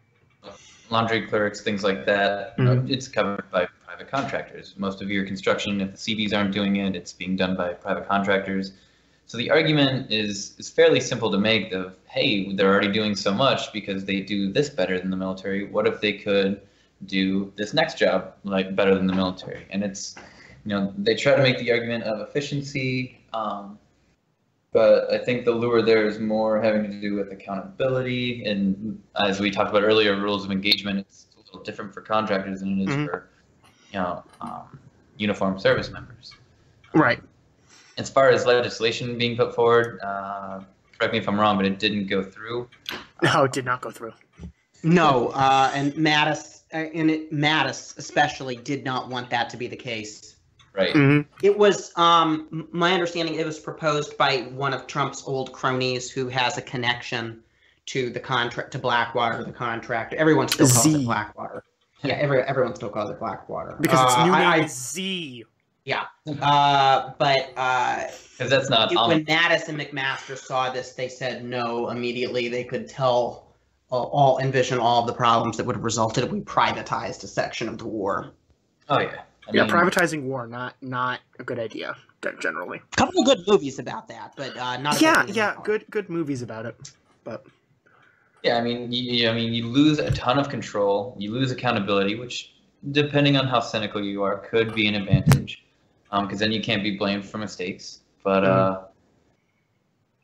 laundry clerks, things like that. You know, it's covered by private contractors. Most of your construction, if the CBs aren't doing it, it's being done by private contractors. So the argument is fairly simple to make of, hey, they're already doing so much because they do this better than the military. What if they could do this next job like better than the military? And it's, you know, they try to make the argument of efficiency, but I think the lure there is more having to do with accountability. And as we talked about earlier, rules of engagement, it's a little different for contractors than it is for, you know, uniformed service members. Right. As far as legislation being put forward, correct me if I'm wrong, but it didn't go through. No, it did not go through. No, and Mattis especially did not want that to be the case. Right. It was, my understanding, it was proposed by one of Trump's old cronies who has a connection to the Blackwater, the contractor. Everyone still calls it Blackwater. Yeah, everyone still calls it Blackwater because its new name is Z. Yeah, but because that's not when Mattis and McMaster saw this, they said no immediately. They could envision all of the problems that would have resulted if we privatized a section of the war. Oh yeah, I mean, privatizing war not a good idea generally. A couple of good movies about that, but not. Good movies about it, but. Yeah, I mean, you lose a ton of control. You lose accountability, which, depending on how cynical you are, could be an advantage. Because then you can't be blamed for mistakes. But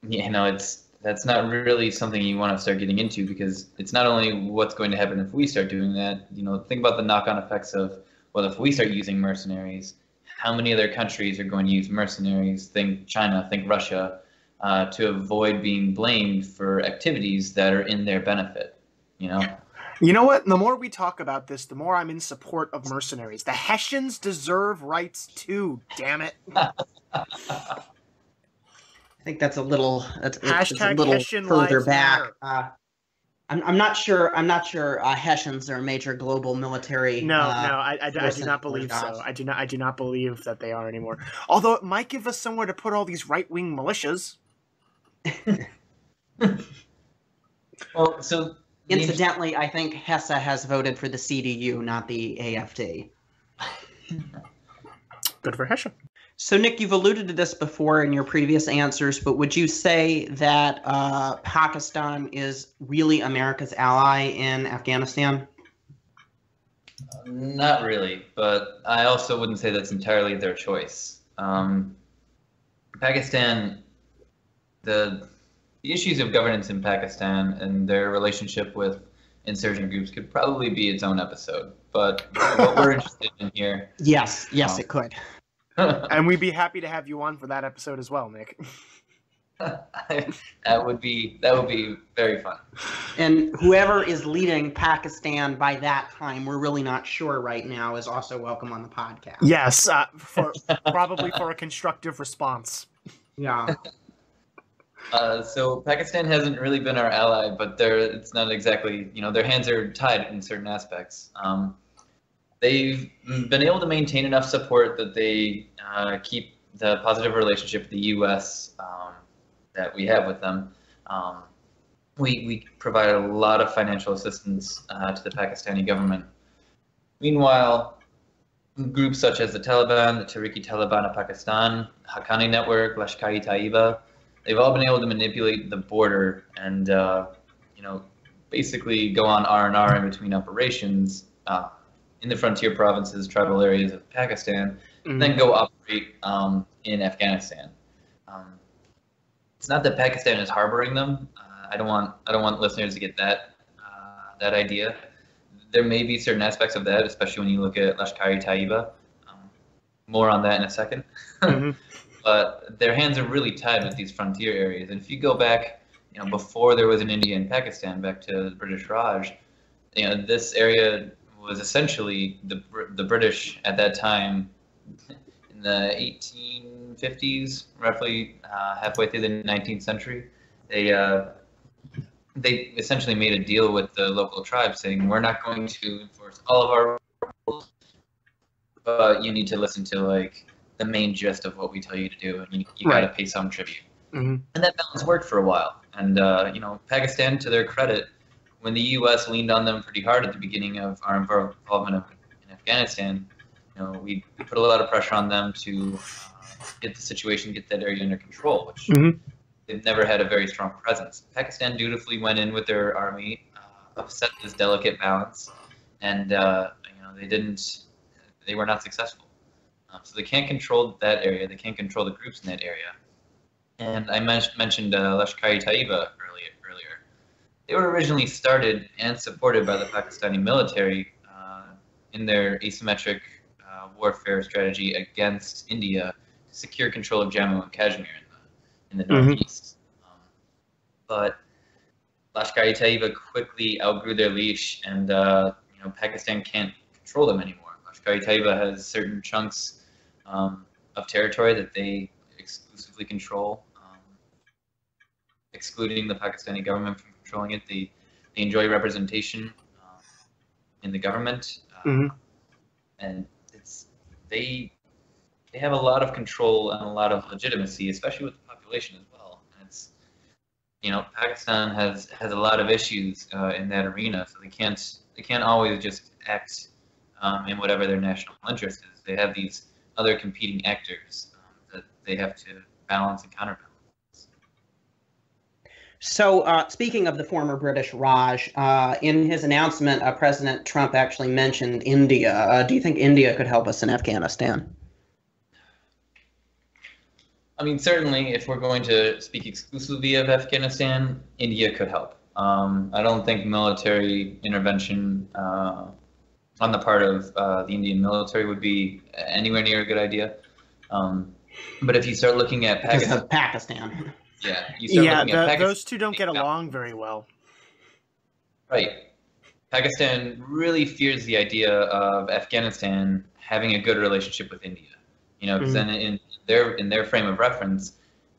you know, that's not really something you want to start getting into, because it's not only what's going to happen if we start doing that. You know, think about the knock-on effects of, well, if we start using mercenaries, how many other countries are going to use mercenaries? Think China, think Russia, to avoid being blamed for activities that are in their benefit. You know. You know what? The more we talk about this, the more I'm in support of mercenaries. The Hessians deserve rights too, damn it. I think that's a little Hessian further back. I'm not sure Hessians are a major global military. No, I do not believe so. I do not believe that they are anymore. Although it might give us somewhere to put all these right-wing militias. Well, so incidentally, I think Hesse has voted for the CDU, not the AfD. Good for Hesse. So, Nick, you've alluded to this before in your previous answers, but would you say that Pakistan is really America's ally in Afghanistan? Not really, but I also wouldn't say that's entirely their choice. Pakistan, the issues of governance in Pakistan and their relationship with insurgent groups could probably be its own episode. But what we're interested in here, Yes, it could. And we'd be happy to have you on for that episode as well, Nick. that would be very fun. And whoever is leading Pakistan by that time, we're really not sure right now, is also welcome on the podcast. Yes, probably for a constructive response. Yeah. So Pakistan hasn't really been our ally, but it's not exactly, their hands are tied in certain aspects. They've been able to maintain enough support that they keep the positive relationship with the U.S. That we have with them. We provide a lot of financial assistance to the Pakistani government. Meanwhile, groups such as the Taliban, the Tehrik Taliban of Pakistan, Haqqani Network, Lashkar-e-Taiba, they've all been able to manipulate the border and basically go on R&R in between operations in the frontier provinces, tribal areas of Pakistan, and then go operate in Afghanistan. It's not that Pakistan is harboring them. I don't want listeners to get that idea. There may be certain aspects of that, especially when you look at Lashkar-e-Taiba. More on that in a second. But their hands are really tied with these frontier areas. And if you go back, before there was an India and Pakistan, back to the British Raj, this area was essentially the British at that time in the 1850s, roughly halfway through the 19th century. They essentially made a deal with the local tribes saying, we're not going to enforce all of our rules, but you need to listen to the main gist of what we tell you to do, and you got to pay some tribute. And that balance worked for a while. And Pakistan, to their credit, when the U.S. leaned on them pretty hard at the beginning of our involvement in Afghanistan, we put a lot of pressure on them to get the situation, get that area under control, which they've never had a very strong presence. Pakistan dutifully went in with their army, upset this delicate balance, and they were not successful. So they can't control that area. They can't control the groups in that area. And I mentioned Lashkar-e-Taiba earlier. They were originally started and supported by the Pakistani military in their asymmetric warfare strategy against India to secure control of Jammu and Kashmir in the northeast. But Lashkar-e-Taiba quickly outgrew their leash, and Pakistan can't control them anymore. Lashkar-e-Taiba has certain chunks of territory that they exclusively control, excluding the Pakistani government from controlling it. They enjoy representation in the government, and they have a lot of control and a lot of legitimacy, especially with the population as well. And it's Pakistan has a lot of issues in that arena, so they can't always just act in whatever their national interest is. They have these other competing actors that they have to balance and counterbalance. So speaking of the former British Raj, in his announcement, President Trump actually mentioned India. Do you think India could help us in Afghanistan? I mean, certainly, if we're going to speak exclusively of Afghanistan, India could help. I don't think military intervention on the part of the Indian military would be anywhere near a good idea. But if you start looking at Pakistan. Those two don't get along very well. Right. Pakistan really fears the idea of Afghanistan having a good relationship with India. Because then in their frame of reference,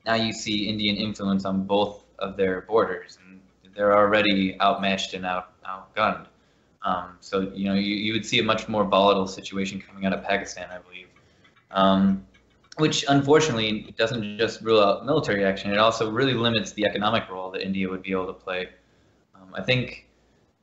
now you see Indian influence on both of their borders, and they're already outmatched and outgunned. So you would see a much more volatile situation coming out of Pakistan, I believe, which unfortunately doesn't just rule out military action. It also really limits the economic role that India would be able to play. I think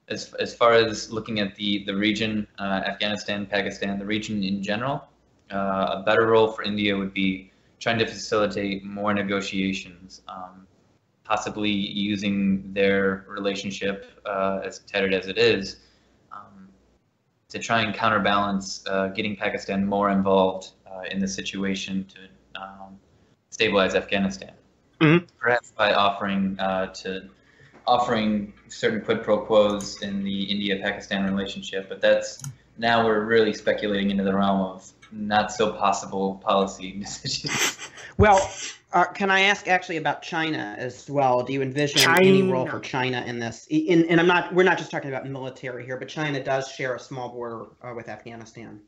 as far as looking at the region, Afghanistan, Pakistan, the region in general, a better role for India would be trying to facilitate more negotiations, possibly using their relationship, as tattered as it is, to try and counterbalance getting Pakistan more involved in the situation to stabilize Afghanistan. Mm-hmm. Perhaps by offering certain quid pro quos in the India-Pakistan relationship, but now we're really speculating into the realm of not so possible policy decisions. Well, can I ask actually about China as well? Do you envision any role for China in this? And we're not just talking about military here, but China does share a small border with Afghanistan.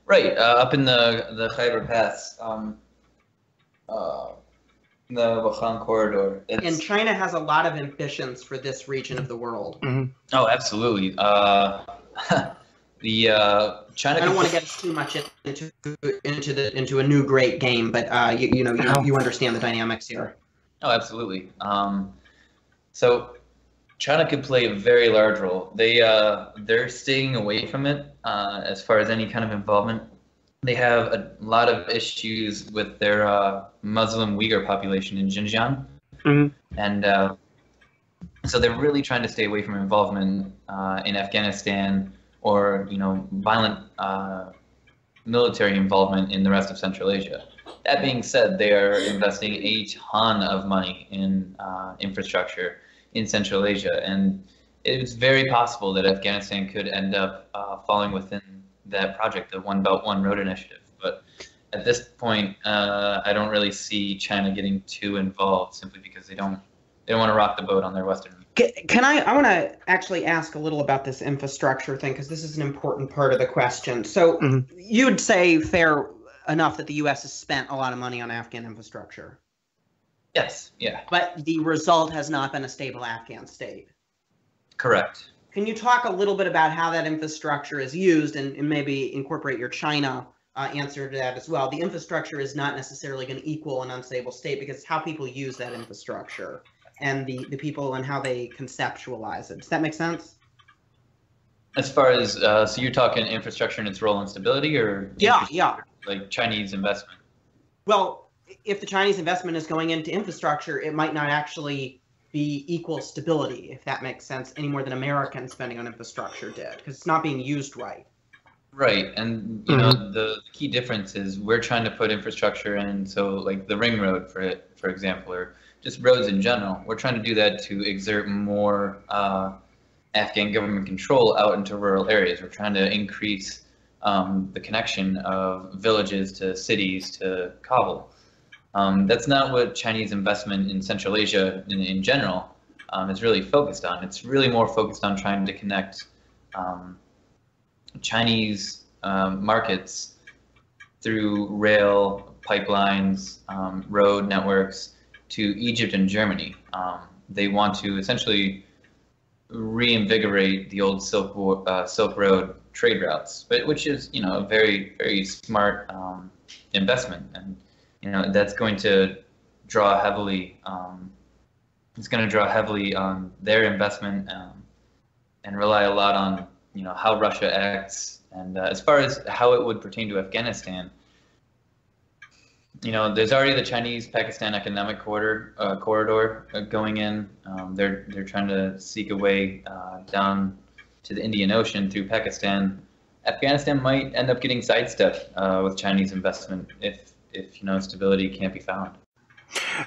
Right, up in the Khyber Pass, the Wakhan corridor. And China has a lot of ambitions for this region of the world. Mm-hmm. Oh, absolutely. China. I don't want to get too much into a new great game, but you understand the dynamics here. Oh, absolutely. So China could play a very large role. They're staying away from it as far as any kind of involvement. They have a lot of issues with their Muslim Uyghur population in Xinjiang, and so they're really trying to stay away from involvement in Afghanistan or violent military involvement in the rest of Central Asia. That being said, they are investing a ton of money in infrastructure in Central Asia, and it's very possible that Afghanistan could end up falling within that project, the One Belt One Road initiative. But at this point, I don't really see China getting too involved, simply because they don't want to rock the boat on their western. I want to actually ask a little about this infrastructure thing, because this is an important part of the question. So you'd say fair enough that the U.S. has spent a lot of money on Afghan infrastructure. Yes, yeah. But the result has not been a stable Afghan state. Correct. Can you talk a little bit about how that infrastructure is used, and maybe incorporate your China answer to that as well? The infrastructure is not necessarily going to equal an unstable state, because it's how people use that infrastructure and the people and how they conceptualize it. Does that make sense? As far as, so you're talking infrastructure and its role in stability, or yeah, like Chinese investment? Well, if the Chinese investment is going into infrastructure, it might not actually be equal stability, if that makes sense, any more than American spending on infrastructure did, because it's not being used right. Right, and the key difference is we're trying to put infrastructure in, so like the ring road, for example, or just roads in general. We're trying to do that to exert more Afghan government control out into rural areas. We're trying to increase the connection of villages to cities to Kabul. That's not what Chinese investment in Central Asia in general is really focused on. It's really more focused on trying to connect Chinese markets through rail, pipelines, road networks to Egypt and Germany. They want to essentially reinvigorate the old Silk Road trade routes, but which is a very, very smart investment, and that's going to draw heavily. It's going to draw heavily on their investment and rely a lot on how Russia acts. And as far as how it would pertain to Afghanistan, there's already the Chinese-Pakistan economic corridor going in. They're trying to seek a way down to the Indian Ocean through Pakistan. Afghanistan might end up getting sidestepped with Chinese investment if stability can't be found.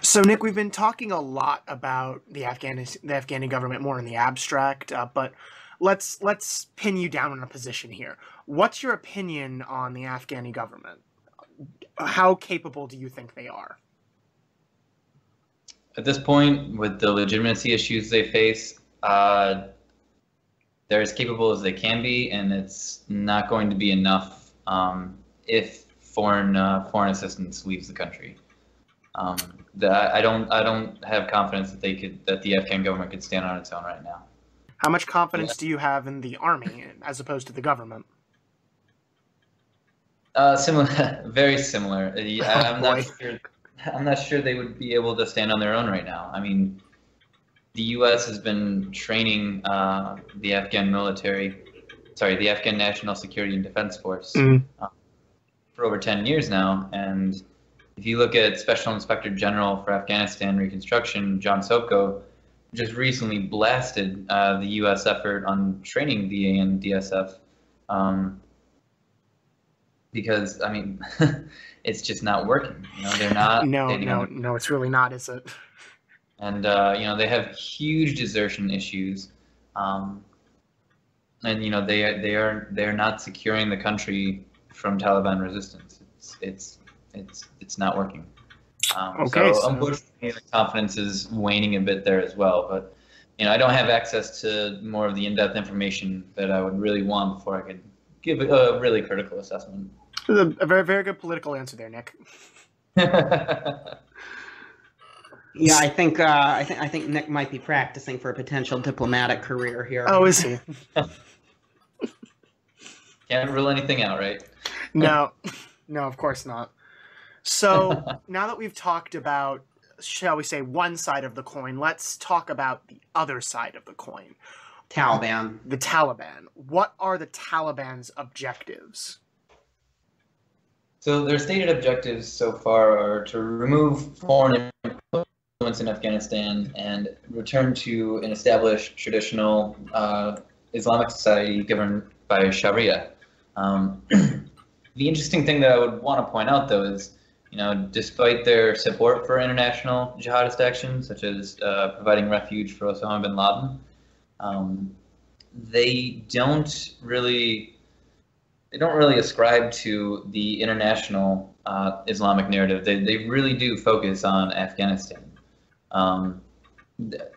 So, Nick, we've been talking a lot about the Afghani government more in the abstract, but let's pin you down on a position here. What's your opinion on the Afghani government? How capable do you think they are? At this point, with the legitimacy issues they face, they're as capable as they can be, and it's not going to be enough if foreign assistance leaves the country. I don't have confidence that the Afghan government could stand on its own right now. How much confidence do you have in the army as opposed to the government? Similar, very similar. I'm not sure they would be able to stand on their own right now. I mean, the U.S. has been training the Afghan National Security and Defense Force for over 10 years now. And if you look at Special Inspector General for Afghanistan Reconstruction, John Sopko, just recently blasted the U.S. effort on training VA and DSF Because I mean, it's just not working. They're not. No, it's really not, is it? And they have huge desertion issues, and they are not securing the country from Taliban resistance. It's not working. So unfortunately, the confidence is waning a bit there as well. But I don't have access to more of the in-depth information that I would really want before I could give a really critical assessment. A very, very good political answer there, Nick. Yeah, I think Nick might be practicing for a potential diplomatic career here. Oh, is he? Can't rule anything out, right? No, of course not. So now that we've talked about, shall we say, one side of the coin, let's talk about the other side of the coin. Taliban. The Taliban. What are the Taliban's objectives? So their stated objectives so far are to remove foreign influence in Afghanistan and return to an established traditional Islamic society governed by Sharia. The interesting thing that I would want to point out, though, is despite their support for international jihadist actions, such as providing refuge for Osama bin Laden, they don't really ascribe to the international Islamic narrative. They really do focus on Afghanistan. An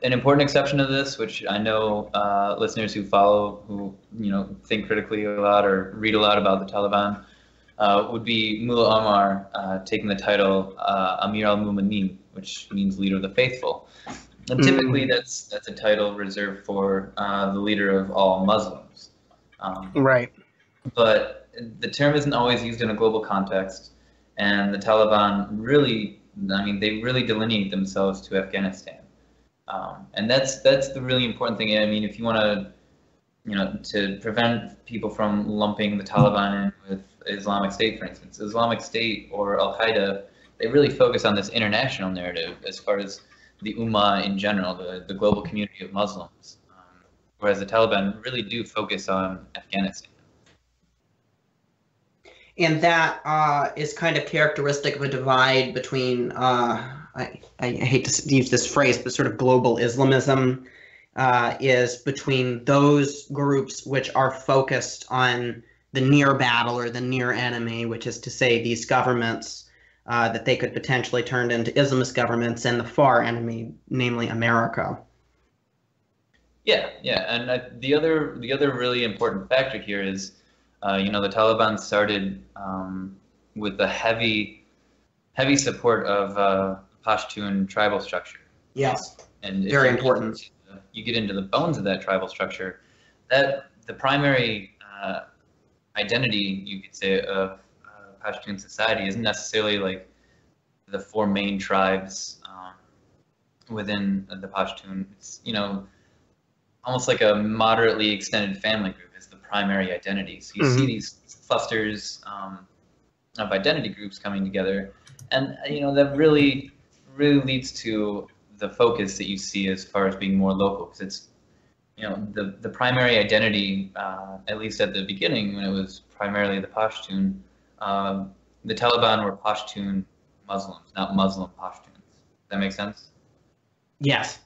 important exception to this, which I know listeners who think critically a lot or read a lot about the Taliban, would be Mullah Omar taking the title Amir al-Mu'minin, which means leader of the faithful. And typically that's a title reserved for the leader of all Muslims. Right. But the term isn't always used in a global context, and the Taliban really delineate themselves to Afghanistan. And that's the really important thing. I mean, if you want to prevent people from lumping the Taliban in with Islamic State, for instance, Islamic State or Al-Qaeda, they really focus on this international narrative as far as the Ummah in general, the global community of Muslims, whereas the Taliban really do focus on Afghanistan. And that is kind of characteristic of a divide between, I hate to use this phrase, but sort of global Islamism is between those groups which are focused on the near battle or the near enemy, which is to say these governments that they could potentially turn into Islamist governments, and the far enemy, namely America. Yeah, and the other really important factor here is, the Taliban started with the heavy support of Pashtun tribal structure. Yes, and very important. You get into the bones of that tribal structure, that the primary identity, you could say, of Pashtun society isn't necessarily like the four main tribes within the Pashtun. It's, almost like a moderately extended family group is the primary identity. So you see these clusters of identity groups coming together, and that really leads to the focus that you see as far as being more local, because it's the primary identity, at least at the beginning when it was primarily the Pashtun, the Taliban were Pashtun Muslims, not Muslim Pashtuns. Does that make sense? Yes.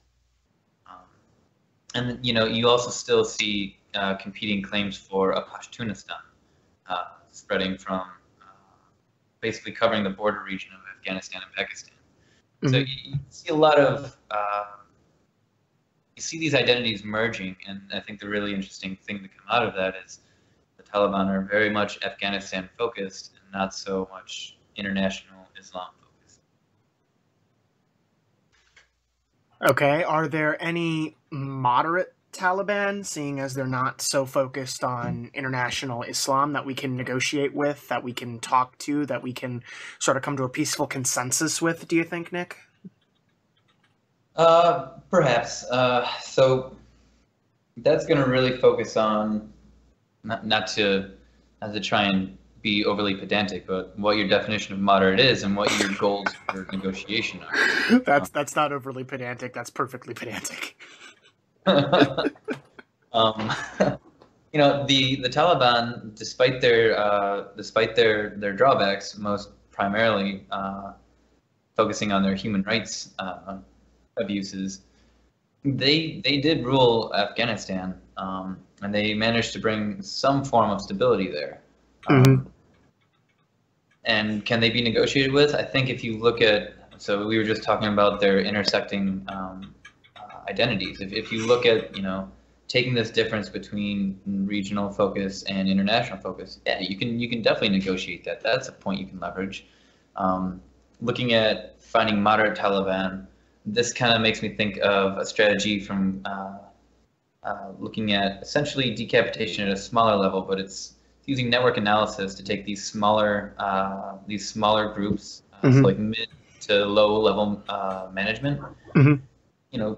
And you also still see competing claims for a Pashtunistan, spreading from basically covering the border region of Afghanistan and Pakistan. So you see a lot of you see these identities merging, and I think the really interesting thing to come out of that is the Taliban are very much Afghanistan focused and not so much international Islam focused. Okay, are there any moderate Taliban, seeing as they're not so focused on international Islam, that we can negotiate with, that we can talk to, that we can sort of come to a peaceful consensus with, do you think, Nick? Perhaps. So that's going to really focus on, not to try and be overly pedantic, but what your definition of moderate is and what your goals for negotiation are. That's not overly pedantic. That's perfectly pedantic. the Taliban, despite their drawbacks, most primarily focusing on their human rights abuses, they did rule Afghanistan, and they managed to bring some form of stability there. And can they be negotiated with? I think if you look at, so we were just talking about their intersecting identities. If you look at, taking this difference between regional focus and international focus, yeah, you can definitely negotiate that. That's a point you can leverage. Looking at finding moderate Taliban, this kind of makes me think of a strategy from looking at essentially decapitation at a smaller level, but it's using network analysis to take these smaller groups, so like mid to low level management,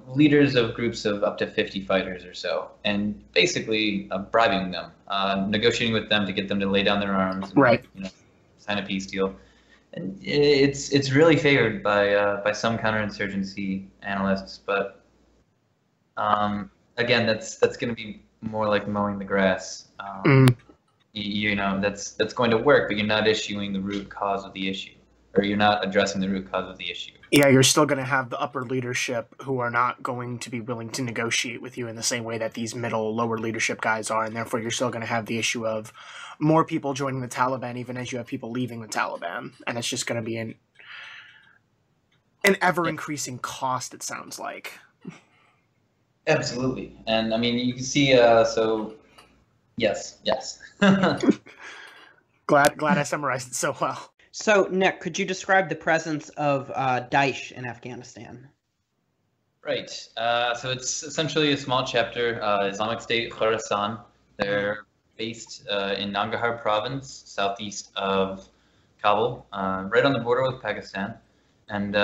leaders of groups of up to 50 fighters or so, and basically bribing them, negotiating with them to get them to lay down their arms, and, sign a peace deal. And it's really favored by some counterinsurgency analysts, but again, that's going to be more like mowing the grass. That's going to work, but you're not issuing the root cause of the issue, or you're not addressing the root cause of the issue. Yeah, you're still going to have the upper leadership who are not going to be willing to negotiate with you in the same way that these lower leadership guys are, and therefore you're still going to have the issue of more people joining the Taliban, even as you have people leaving the Taliban, and it's just going to be an ever-increasing cost, it sounds like. Absolutely, and I mean, you can see, yes. Glad I summarized it so well. So, Nick, could you describe the presence of Daesh in Afghanistan? Right. So it's essentially a small chapter, Islamic State Khorasan. They're based in Nangarhar province, southeast of Kabul, right on the border with Pakistan. And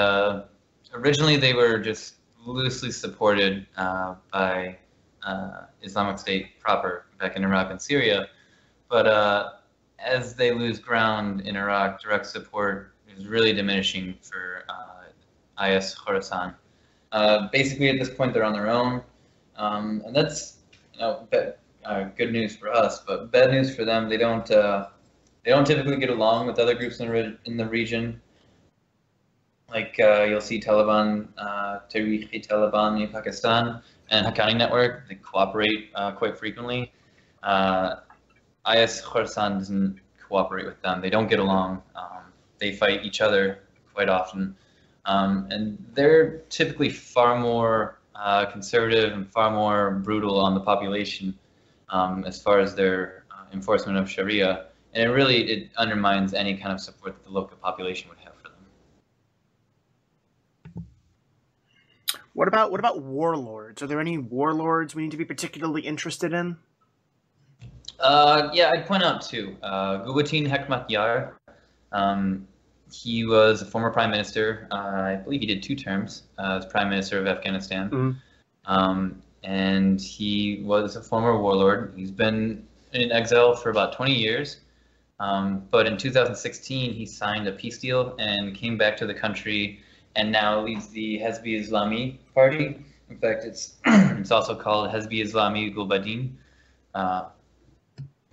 originally they were just loosely supported by Islamic State proper back in Iraq and Syria. But as they lose ground in Iraq, direct support is really diminishing for IS Khorasan. Basically, at this point, they're on their own, and that's good news for us, but bad news for them. They don't typically get along with other groups in the region. Like you'll see Taliban, Tehreek Taliban in Pakistan, and Haqqani Network. They cooperate quite frequently. IS Khorasan doesn't cooperate with them. They don't get along. They fight each other quite often. And they're typically far more conservative and far more brutal on the population as far as their enforcement of Sharia. And it undermines any kind of support that the local population would have for them. What about warlords? Are there any warlords we need to be particularly interested in? Yeah, I'd point out two. Gubatin Hekmatyar. He was a former prime minister. I believe he did 2 terms as prime minister of Afghanistan. And he was a former warlord. He's been in exile for about 20 years. But in 2016, he signed a peace deal and came back to the country, and now leads the Hezbi Islami party. In fact, it's also called Hezbi Islami Gulbadin.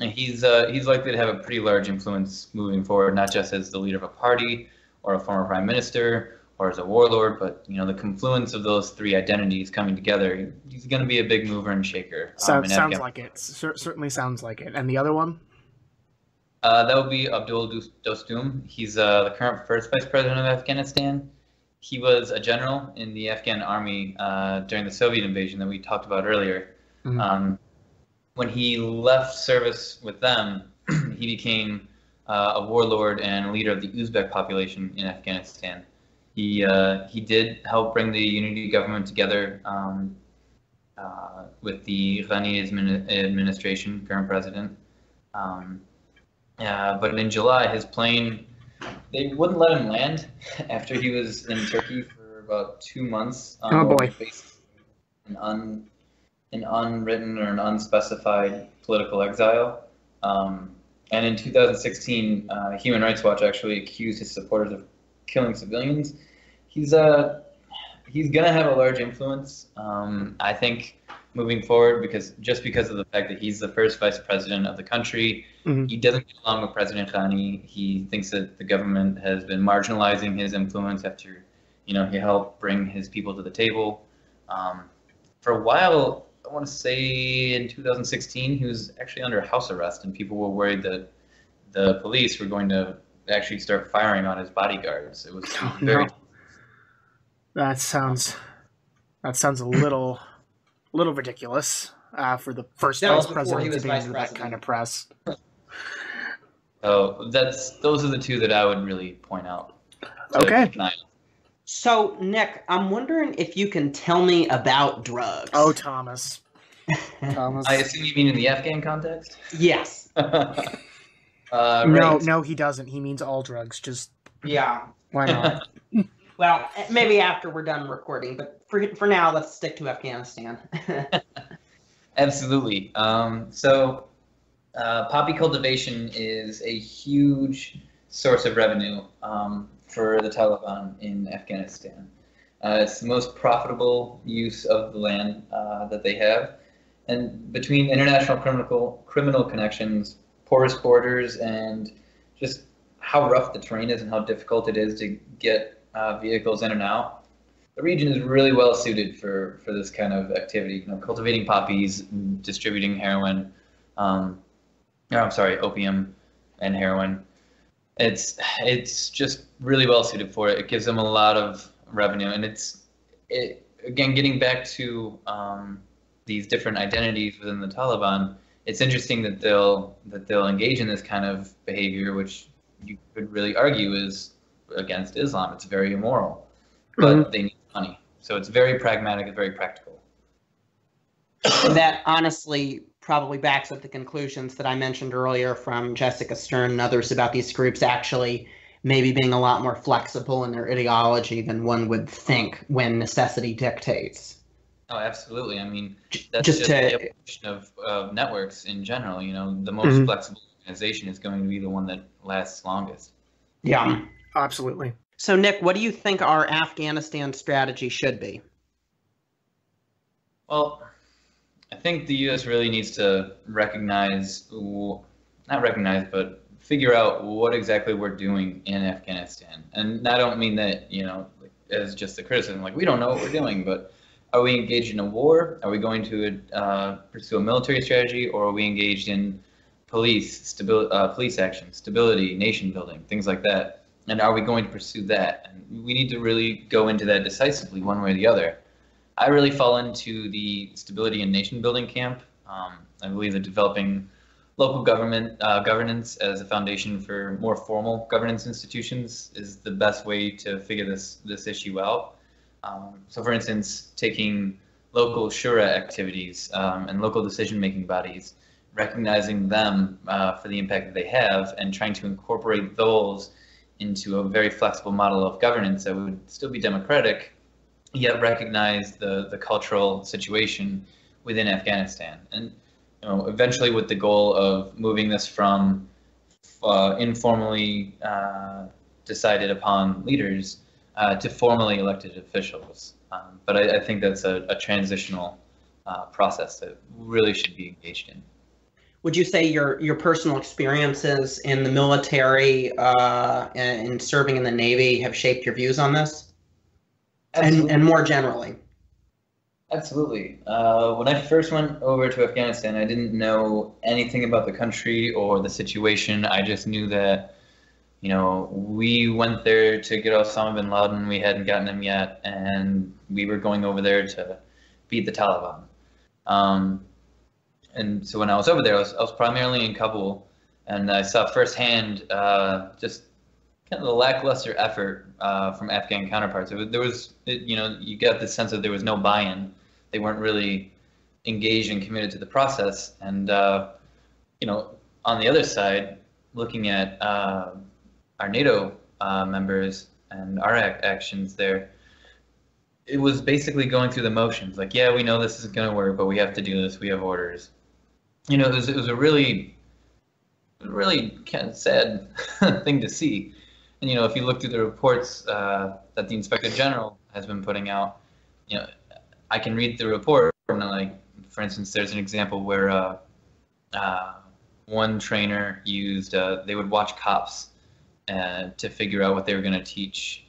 And he's likely to have a pretty large influence moving forward, not just as the leader of a party or a former prime minister or as a warlord, but the confluence of those 3 identities coming together. He's going to be a big mover and shaker. Sounds like it. Certainly sounds like it. And the other one? That would be Abdul Dostum. He's the current first vice president of Afghanistan. He was a general in the Afghan army during the Soviet invasion that we talked about earlier. When he left service with them, he became a warlord and leader of the Uzbek population in Afghanistan. He did help bring the unity government together with the Ghani administration, current president. But in July, his plane, they wouldn't let him land after he was in Turkey for about 2 months. Oh boy! An unwritten or an unspecified political exile. And in 2016, Human Rights Watch actually accused his supporters of killing civilians. He's gonna have a large influence. I think moving forward, because of the fact that he's the first vice president of the country. He doesn't get along with President Ghani. He thinks that the government has been marginalizing his influence after, he helped bring his people to the table. For a while, I want to say in 2016, he was actually under house arrest, and people were worried that the police were going to actually start firing on his bodyguards. It was very. No. That sounds a little ridiculous for the first vice president to be under that kind of press. So those are the two that I would really point out. Okay. So, Nick, I'm wondering if you can tell me about drugs. Oh, Thomas. I assume you mean in the Afghan context? Yes. Right. No, he doesn't. He means all drugs. Just why not? Well, maybe after we're done recording, but for now, let's stick to Afghanistan. Absolutely. So, poppy cultivation is a huge source of revenue for the Taliban in Afghanistan. It's the most profitable use of the land that they have. And between international criminal connections, porous borders, and just how rough the terrain is and how difficult it is to get vehicles in and out, the region is really well suited for this kind of activity. Cultivating poppies, distributing heroin, opium and heroin. It's just really well suited for it. It gives them a lot of revenue, and again, getting back to these different identities within the Taliban. It's interesting that they'll engage in this kind of behavior, which you could really argue is against Islam. It's very immoral, but they need money. So it's very pragmatic, it's very practical. And that honestly probably backs up the conclusions that I mentioned earlier from Jessica Stern and others about these groups actually maybe being a lot more flexible in their ideology than one would think when necessity dictates. Oh, absolutely. I mean, that's just the evolution of networks in general. The most flexible organization is going to be the one that lasts longest. Yeah. Absolutely. So, Nick, what do you think our Afghanistan strategy should be? Well, I think the U.S. really needs to but figure out what exactly we're doing in Afghanistan. And I don't mean that, as just the criticism, like we don't know what we're doing, but are we engaged in a war? Are we going to pursue a military strategy, or are we engaged in police action, stability, nation building, things like that? And are we going to pursue that? And we need to really go into that decisively, one way or the other. I really fall into the stability and nation building camp. I believe that developing local governance as a foundation for more formal governance institutions is the best way to figure this issue out. So, for instance, taking local shura activities and local decision-making bodies, recognizing them for the impact that they have, and trying to incorporate those into a very flexible model of governance that would still be democratic, yet recognize the cultural situation within Afghanistan. And eventually with the goal of moving this from informally decided upon leaders to formally elected officials. But I think that's a transitional process that really should be engaged in. Would you say your personal experiences in the military and serving in the Navy have shaped your views on this? And more generally? Absolutely. When I first went over to Afghanistan, I didn't know anything about the country or the situation. I just knew that, we went there to get Osama bin Laden. We hadn't gotten him yet, and we were going over there to beat the Taliban. And so when I was over there, I was primarily in Kabul, and I saw firsthand just kind of the lackluster effort from Afghan counterparts. You got the sense that there was no buy-in. They weren't really engaged and committed to the process. And on the other side, looking at our NATO members and our actions there, it was basically going through the motions. Like, yeah, we know this isn't going to work, but we have to do this. We have orders. It was a really kind of sad thing to see. And if you look through the reports that the Inspector General has been putting out, I can read the report and I'm like, For instance, there's an example where one trainer used, they would watch cops to figure out what they were going to teach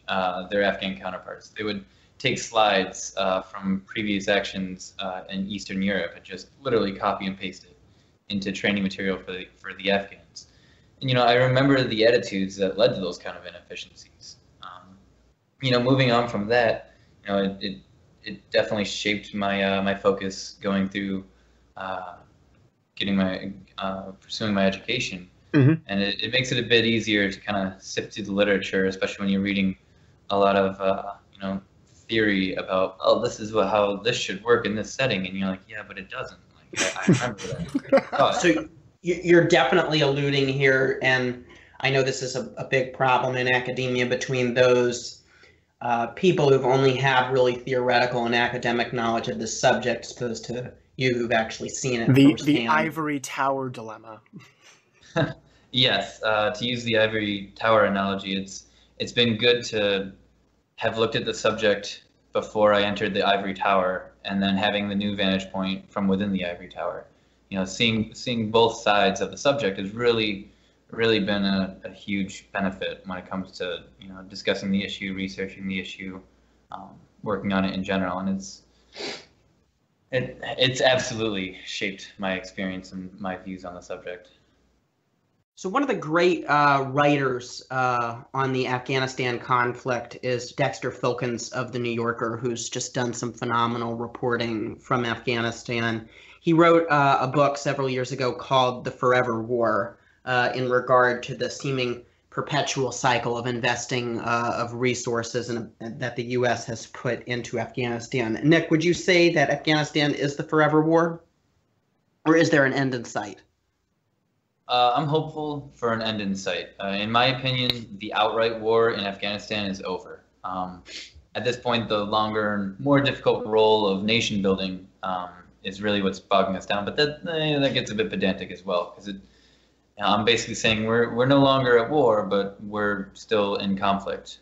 their Afghan counterparts. They would take slides from previous actions in Eastern Europe and just literally copy and paste it into training material for the Afghans. And, I remember the attitudes that led to those kind of inefficiencies. Moving on from that, it definitely shaped my my focus going through pursuing my education. Mm-hmm. And it makes it a bit easier to kind of sift through the literature, especially when you're reading a lot of theory about, oh, this is how this should work in this setting, and you're like, yeah, but it doesn't. Like, I remember that. So you're definitely alluding here, and I know this is a big problem in academia between those people who've only have really theoretical and academic knowledge of this subject, as opposed to you who've actually seen it firsthand. The ivory tower dilemma. Yes, to use the ivory tower analogy, it's been good to have looked at the subject before I entered the ivory tower, and then having the new vantage point from within the ivory tower. Seeing both sides of the subject has really been a huge benefit when it comes to discussing the issue, researching the issue, working on it in general, and it's absolutely shaped my experience and my views on the subject. So one of the great writers on the Afghanistan conflict is Dexter Filkins of The New Yorker, who's just done some phenomenal reporting from Afghanistan. He wrote a book several years ago called The Forever War in regard to the seeming perpetual cycle of investing of resources that the U.S. has put into Afghanistan. Nick, would you say that Afghanistan is the forever war, or is there an end in sight? I'm hopeful for an end in sight. In my opinion, the outright war in Afghanistan is over. At this point, the longer and more difficult role of nation building is really what's bogging us down. But that gets a bit pedantic as well, because I'm basically saying we're no longer at war, but we're still in conflict.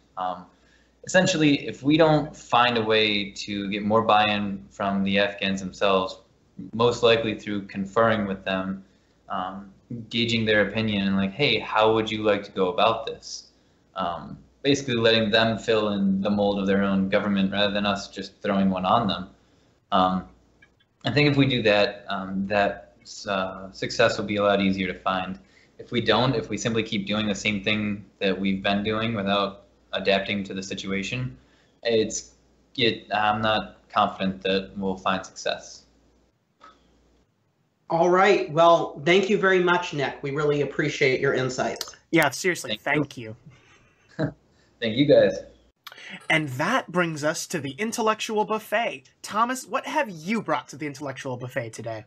Essentially, if we don't find a way to get more buy-in from the Afghans themselves, most likely through conferring with them, gauging their opinion and like, hey, how would you like to go about this? Basically letting them fill in the mold of their own government rather than us just throwing one on them. I think if we do that, success will be a lot easier to find. If we don't, if we simply keep doing the same thing that we've been doing without adapting to the situation, I'm not confident that we'll find success. All right. Well, thank you very much, Nick. We really appreciate your insights. Yeah, seriously, thank you. Thank you, guys. And that brings us to the intellectual buffet. Thomas, what have you brought to the intellectual buffet today?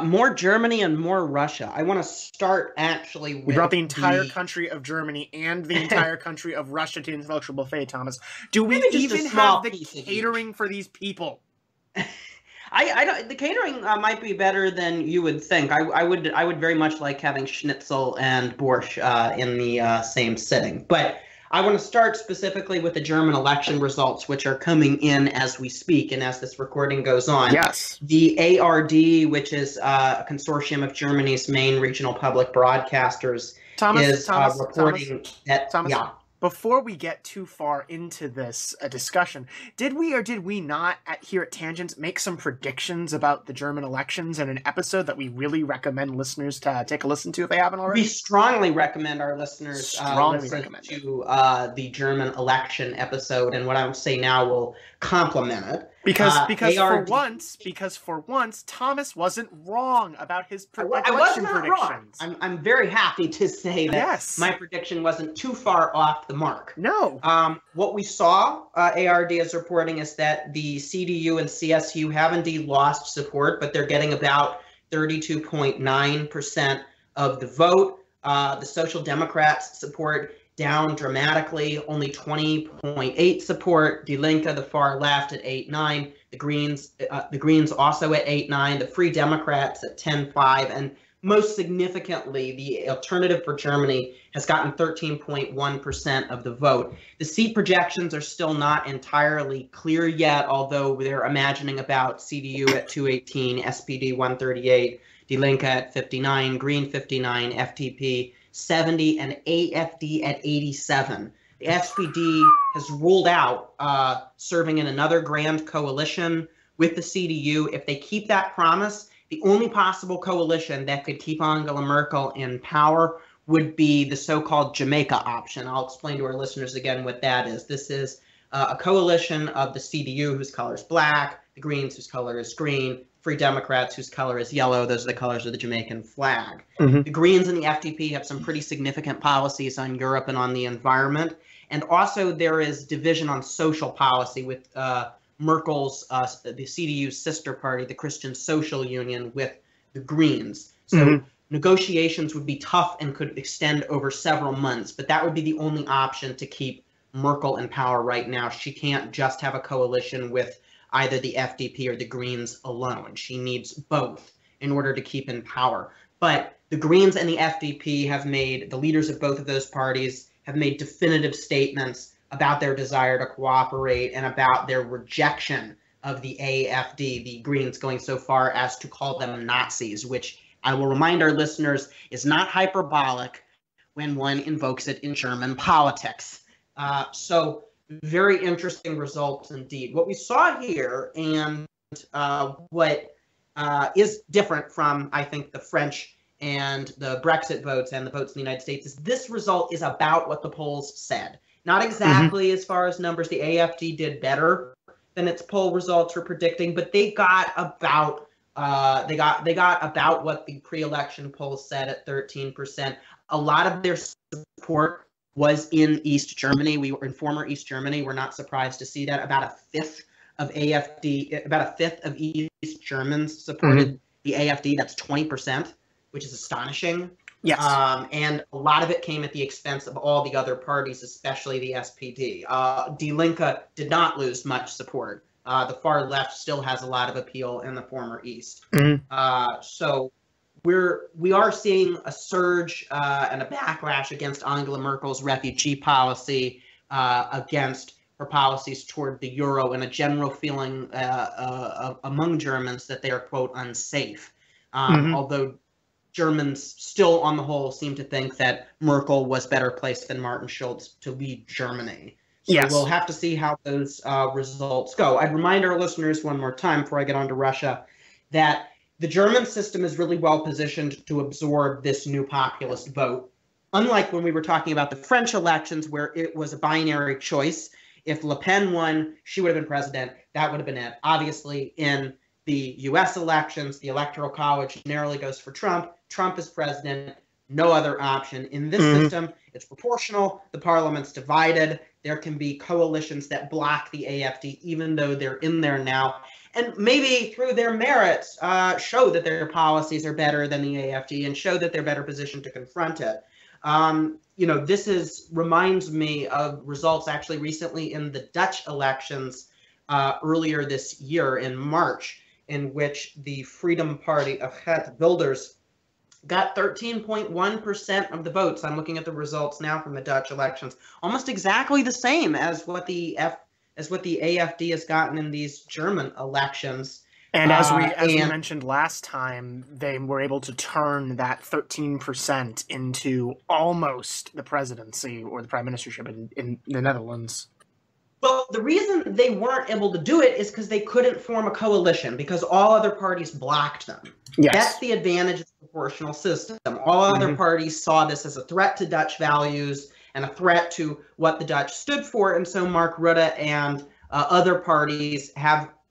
More Germany and more Russia. I want to start actually with... We brought the entire country of Germany and the entire country of Russia to the intellectual buffet, Thomas. Do we even have the catering for these people? I don't. The catering might be better than you would think. I would very much like having schnitzel and borscht in the same sitting. But I want to start specifically with the German election results, which are coming in as we speak and as this recording goes on. Yes. The ARD, which is a consortium of Germany's main regional public broadcasters, is reporting that. Yeah. Before we get too far into this discussion, did we or did we not here at Tangents make some predictions about the German elections in an episode that we really recommend listeners to take a listen to if they haven't already? We strongly recommend our listeners listen to the German election episode, and what I would say now will complement it. Because for once, Thomas wasn't wrong about his election predictions. Wrong. I'm very happy to say that my prediction wasn't too far off the mark. No. What we saw, ARD is reporting, is that the CDU and CSU have indeed lost support, but they're getting about 32.9% of the vote. The Social Democrats' support down dramatically, only 20.8 support. Die Linke, the far left, at 8.9. The Greens also at 8.9. The Free Democrats at 10.5. And most significantly, the Alternative for Germany has gotten 13.1% of the vote. The seat projections are still not entirely clear yet, although they're imagining about CDU at 218, SPD 138, Die Linke at 59, Green 59, FDP 70, and AFD at 87. The SPD has ruled out serving in another grand coalition with the CDU. If they keep that promise, the only possible coalition that could keep Angela Merkel in power would be the so-called Jamaica option. I'll explain to our listeners again what that is. This is a coalition of the CDU, whose color is black, the Greens, whose color is green, Free Democrats, whose color is yellow. Those are the colors of the Jamaican flag. Mm-hmm. The Greens and the FDP have some pretty significant policies on Europe and on the environment. And also there is division on social policy with Merkel's, the CDU's sister party, the Christian Social Union, with the Greens. So negotiations would be tough and could extend over several months, but that would be the only option to keep Merkel in power right now. She can't just have a coalition with either the FDP or the Greens alone. She needs both in order to keep in power. But the Greens and the FDP have made, the leaders of both of those parties have made definitive statements about their desire to cooperate and about their rejection of the AfD, the Greens going so far as to call them Nazis, which I will remind our listeners is not hyperbolic when one invokes it in German politics. So very interesting results indeed. What we saw here, and what is different from, I think, the French and the Brexit votes and the votes in the United States, is this result is about what the polls said. Not exactly as far as numbers. The AfD did better than its poll results were predicting, but they got about they got about what the pre-election polls said at 13%. A lot of their support was in East Germany. We were in former East Germany. We're not surprised to see that. About a fifth of East Germans supported the AfD. That's 20%, which is astonishing. Yes. And a lot of it came at the expense of all the other parties, especially the SPD. Die Linke did not lose much support. The far left still has a lot of appeal in the former East. So we are seeing a surge and a backlash against Angela Merkel's refugee policy, against her policies toward the euro, and a general feeling among Germans that they are, quote, unsafe. Although Germans still, on the whole, seem to think that Merkel was better placed than Martin Schulz to lead Germany. So we'll have to see how those results go. I'd remind our listeners one more time before I get on to Russia that the German system is really well positioned to absorb this new populist vote. Unlike when we were talking about the French elections, where it was a binary choice. If Le Pen won, she would have been president. That would have been it. Obviously, in the U.S. elections, the Electoral College narrowly goes for Trump. Trump is president. No other option. In this system, it's proportional. The parliament's divided. There can be coalitions that block the AfD, even though they're in there now. And maybe through their merits, show that their policies are better than the AfD and show that they're better positioned to confront it. This reminds me of results actually recently in the Dutch elections earlier this year in March, in which the Freedom Party of Het Wilders got 13.1% of the votes. I'm looking at the results now from the Dutch elections, almost exactly the same as what the AfD has gotten in these German elections. And as we mentioned last time, they were able to turn that 13% into almost the presidency or the prime ministership in the Netherlands. Well, the reason they weren't able to do it is because they couldn't form a coalition, because all other parties blocked them. Yes. That's the advantage of the proportional system. All other parties saw this as a threat to Dutch values and a threat to what the Dutch stood for, and so Mark Rutte and other parties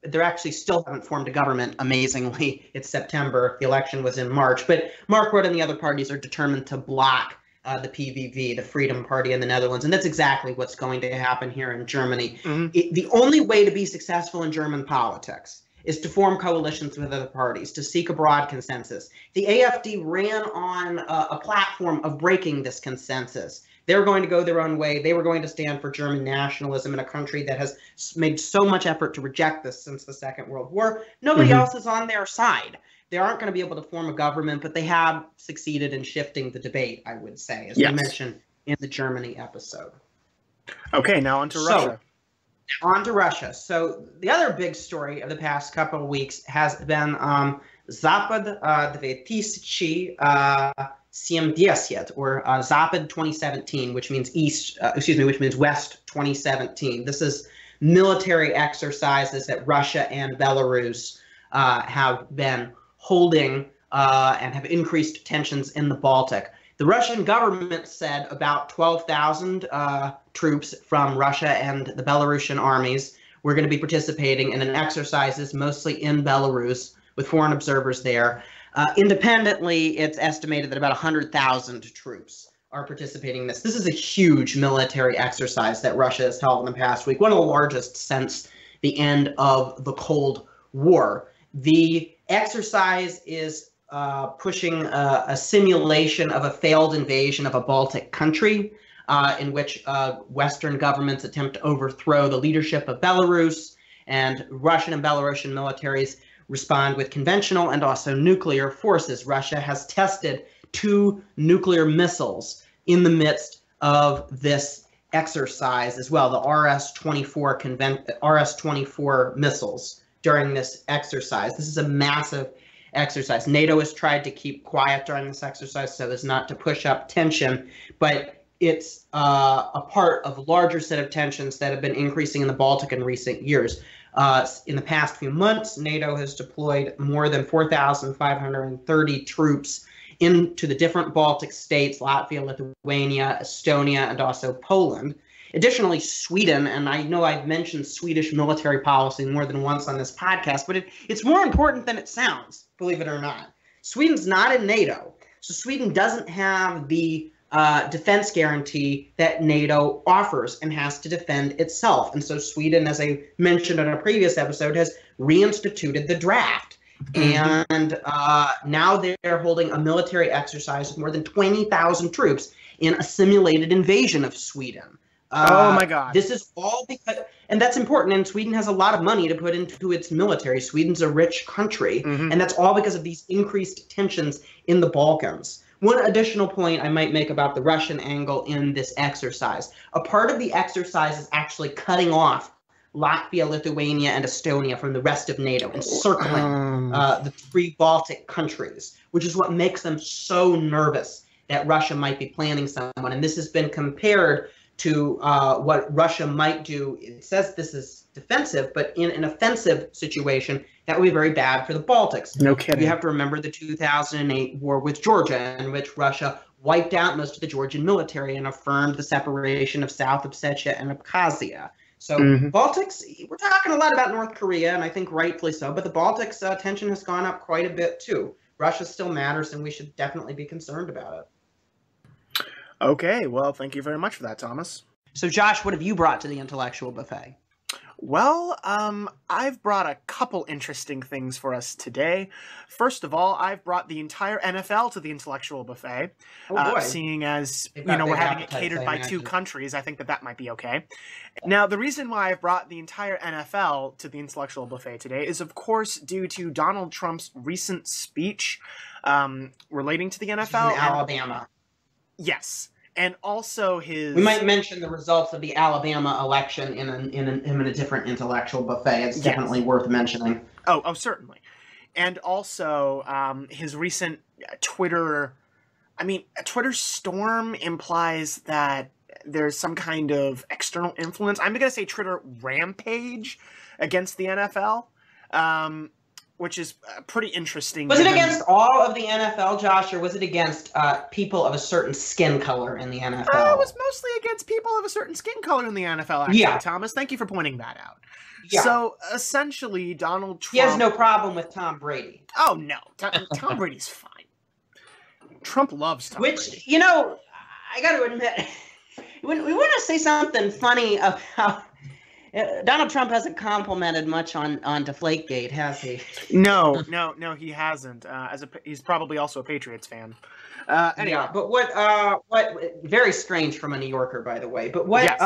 they actually still haven't formed a government, amazingly. It's September. The election was in March. But Mark Rutte and the other parties are determined to block the PVV, the Freedom Party in the Netherlands. And that's exactly what's going to happen here in Germany. The only way to be successful in German politics is to form coalitions with other parties, to seek a broad consensus. The AfD ran on a platform of breaking this consensus. They were going to go their own way. They were going to stand for German nationalism in a country that has made so much effort to reject this since the Second World War. Nobody else is on their side. they aren't going to be able to form a government, but they have succeeded in shifting the debate, I would say, as we mentioned in the Germany episode. Okay, now on to Russia. On to Russia. So the other big story of the past couple of weeks has been Zapad 2070, or Zapad 2017, which means which means West 2017. This is military exercises that Russia and Belarus have been holding and have increased tensions in the Baltic. The Russian government said about 12,000 troops from Russia and the Belarusian armies were going to be participating in an exercises mostly in Belarus with foreign observers there. Independently, it's estimated that about 100,000 troops are participating in this. This is a huge military exercise that Russia has held in the past week, one of the largest since the end of the Cold War. The exercise is pushing a simulation of a failed invasion of a Baltic country in which Western governments attempt to overthrow the leadership of Belarus, and Russian and Belarusian militaries respond with conventional and also nuclear forces. Russia has tested 2 nuclear missiles in the midst of this exercise as well, the RS-24 missiles during this exercise. This is a massive exercise. NATO has tried to keep quiet during this exercise so as not to push up tension, but it's a part of a larger set of tensions that have been increasing in the Baltic in recent years. In the past few months, NATO has deployed more than 4,530 troops into the different Baltic states, Latvia, Lithuania, Estonia, and also Poland. Additionally, Sweden, and I know I've mentioned Swedish military policy more than once on this podcast, but it's more important than it sounds, believe it or not. Sweden's not in NATO, so Sweden doesn't have the defense guarantee that NATO offers and has to defend itself. And so Sweden, as I mentioned in a previous episode, has reinstituted the draft. And now they're holding a military exercise with more than 20,000 troops in a simulated invasion of Sweden. Oh my God. This is all because, and that's important, and Sweden has a lot of money to put into its military. Sweden's a rich country, and that's all because of these increased tensions in the Balkans. One additional point I might make about the Russian angle in this exercise. A part of the exercise is actually cutting off Latvia, Lithuania, and Estonia from the rest of NATO and circling the 3 Baltic countries, which is what makes them so nervous that Russia might be planning someone. And this has been compared to what Russia might do. It says this is defensive, but in an offensive situation, that would be very bad for the Baltics. No kidding. You have to remember the 2008 war with Georgia, in which Russia wiped out most of the Georgian military and affirmed the separation of South Ossetia and Abkhazia. So Baltics, we're talking a lot about North Korea, and I think rightfully so, but the Baltics tension has gone up quite a bit too. Russia still matters, and we should definitely be concerned about it. Okay, well, thank you very much for that, Thomas. So, Josh, what have you brought to the intellectual buffet? Well, I've brought a couple interesting things for us today. First of all, I've brought the entire NFL to the intellectual buffet. Seeing as, we're having it catered by 2 countries, I think that might be okay. Now, the reason why I've brought the entire NFL to the intellectual buffet today is, of course, due to Donald Trump's recent speech relating to the NFL. In Alabama. Yes. And also his... We might mention the results of the Alabama election in a different intellectual buffet. It's definitely worth mentioning. Oh, certainly. And also his recent Twitter... I mean, a Twitter storm implies that there's some kind of external influence. I'm going to say Twitter rampage against the NFL. Which is pretty interesting. Was it against all of the NFL, Josh, or was it against people of a certain skin color in the NFL? It was mostly against people of a certain skin color in the NFL, actually, Thomas. Thank you for pointing that out. Yeah. So, essentially, Donald Trump... He has no problem with Tom Brady. Oh, no. Tom Brady's fine. Trump loves Tom Brady. Which, I got to admit, we want to say something funny about... Donald Trump hasn't complimented much on Deflategate, has he? No, he hasn't. He's probably also a Patriots fan. Anyway. Yeah, but what very strange from a New Yorker, by the way. But what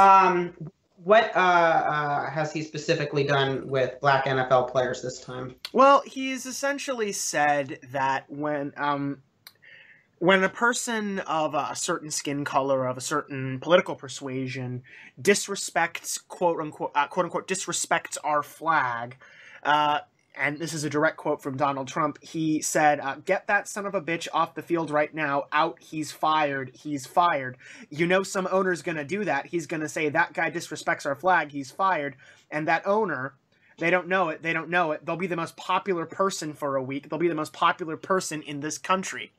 What has he specifically done with black NFL players this time? Well, he's essentially said that when a person of a certain skin color, of a certain political persuasion, disrespects, quote unquote, disrespects our flag, and this is a direct quote from Donald Trump, he said, "Get that son of a bitch off the field right now. Out, he's fired. He's fired." You know some owner's going to do that. He's going to say, "That guy disrespects our flag. He's fired." And that owner, they don't know it. They don't know it. They'll be the most popular person for a week. They'll be the most popular person in this country.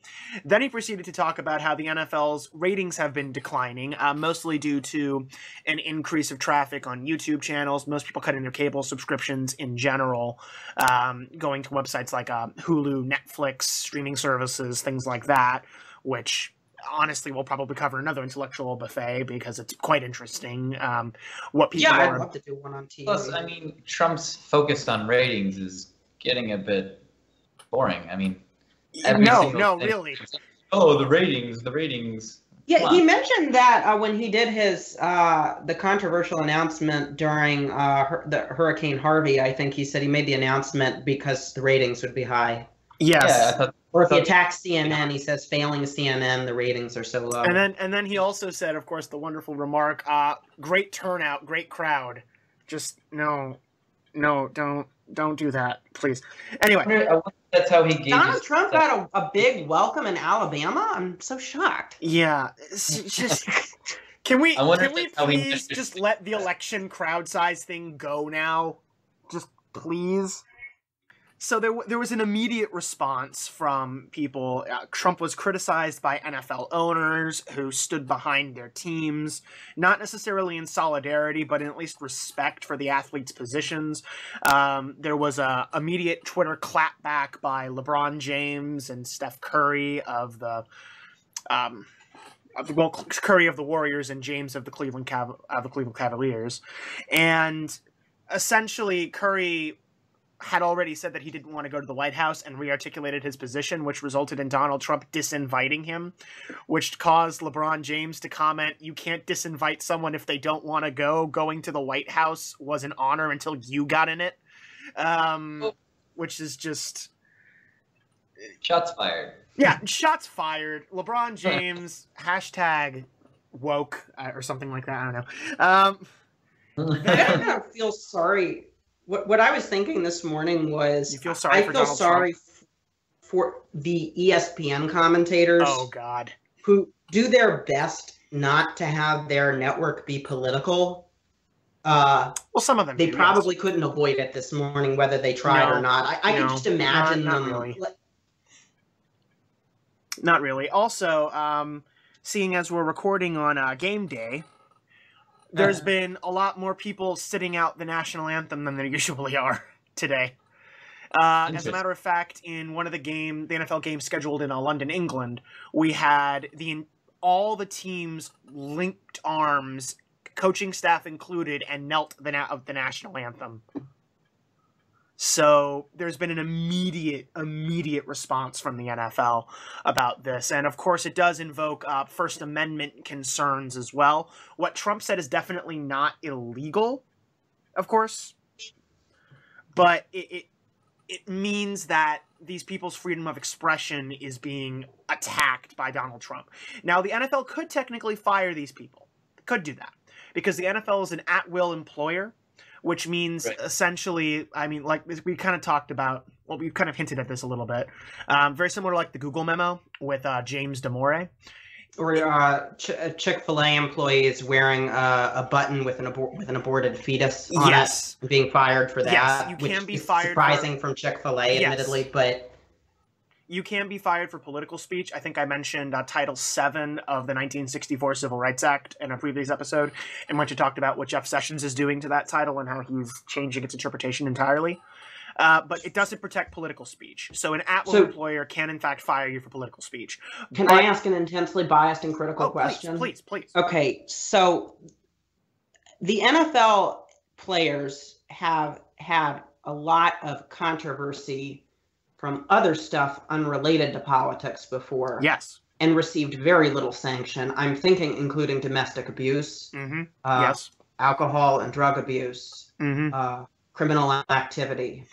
Then he proceeded to talk about how the NFL's ratings have been declining, mostly due to an increase of traffic on YouTube channels. Most people cutting their cable subscriptions in general, going to websites like Hulu, Netflix, streaming services, things like that, which honestly we'll probably cover another intellectual buffet because it's quite interesting what people I'd love to do one on TV. Plus, I mean, Trump's focus on ratings is getting a bit boring. I mean, really. Oh, the ratings. Yeah, he mentioned that when he did his the controversial announcement during the Hurricane Harvey. I think he said he made the announcement because the ratings would be high. Yes. Yeah, or if he attacks CNN, he says failing CNN, the ratings are so low. And then he also said, of course, the wonderful remark, great turnout, great crowd. Just don't do that, please. Anyway. I wonder if that's how he gauges. Donald Trump got a big welcome in Alabama? I'm so shocked. Yeah. It's just can we please just let the election crowd size thing go now? Just please. So there was an immediate response from people. Trump was criticized by NFL owners who stood behind their teams, not necessarily in solidarity, but in at least respect for the athletes' positions. There was a immediate Twitter clapback by LeBron James and Steph Curry of the Curry of the Warriors and James of the Cleveland Cavaliers, and essentially Curry had already said that he didn't want to go to the White House and re-articulated his position, which resulted in Donald Trump disinviting him, which caused LeBron James to comment, "You can't disinvite someone if they don't want to go. Going to the White House was an honor until you got in it." Which is just... Shots fired. Yeah, shots fired. LeBron James, hashtag woke, or something like that. I don't know. I don't feel sorry. What I was thinking this morning was, you feel sorry for Donald sorry Trump? For the ESPN commentators. Oh, God. Who do their best not to have their network be political. Well, some of them They probably couldn't avoid it this morning, whether they tried or not. I can just imagine not them. Really. Not really. Also, seeing as we're recording on game day, there's been a lot more people sitting out the national anthem than there usually are today. As a matter of fact, in one of the NFL games scheduled in London, England, we had all the teams linked arms, coaching staff included, and knelt of the national anthem. So there's been an immediate response from the NFL about this. And of course, it does invoke First Amendment concerns as well. What Trump said is definitely not illegal, of course. But it means that these people's freedom of expression is being attacked by Donald Trump. Now, the NFL could technically fire these people. Could do that. Because the NFL is an at-will employer. Which means essentially, I mean, like we kind of talked about, well, we've kind of hinted at this a little bit. Very similar to like the Google memo with James Damore. Or Chick-fil-A employees wearing a button with an aborted fetus on it, being fired for that. Yes, you can be fired. Surprising from Chick-fil-A, admittedly, but... You can be fired for political speech. I think I mentioned Title VII of the 1964 Civil Rights Act in a previous episode, in which I talked about what Jeff Sessions is doing to that title and how he's changing its interpretation entirely. But it doesn't protect political speech. So an at-will employer can, in fact, fire you for political speech. I ask an intensely biased and critical question? Please. Okay, so the NFL players have had a lot of controversy from other stuff unrelated to politics before. Yes. And received very little sanction. I'm thinking including domestic abuse. Mm-hmm. Yes. alcohol and drug abuse, criminal activity,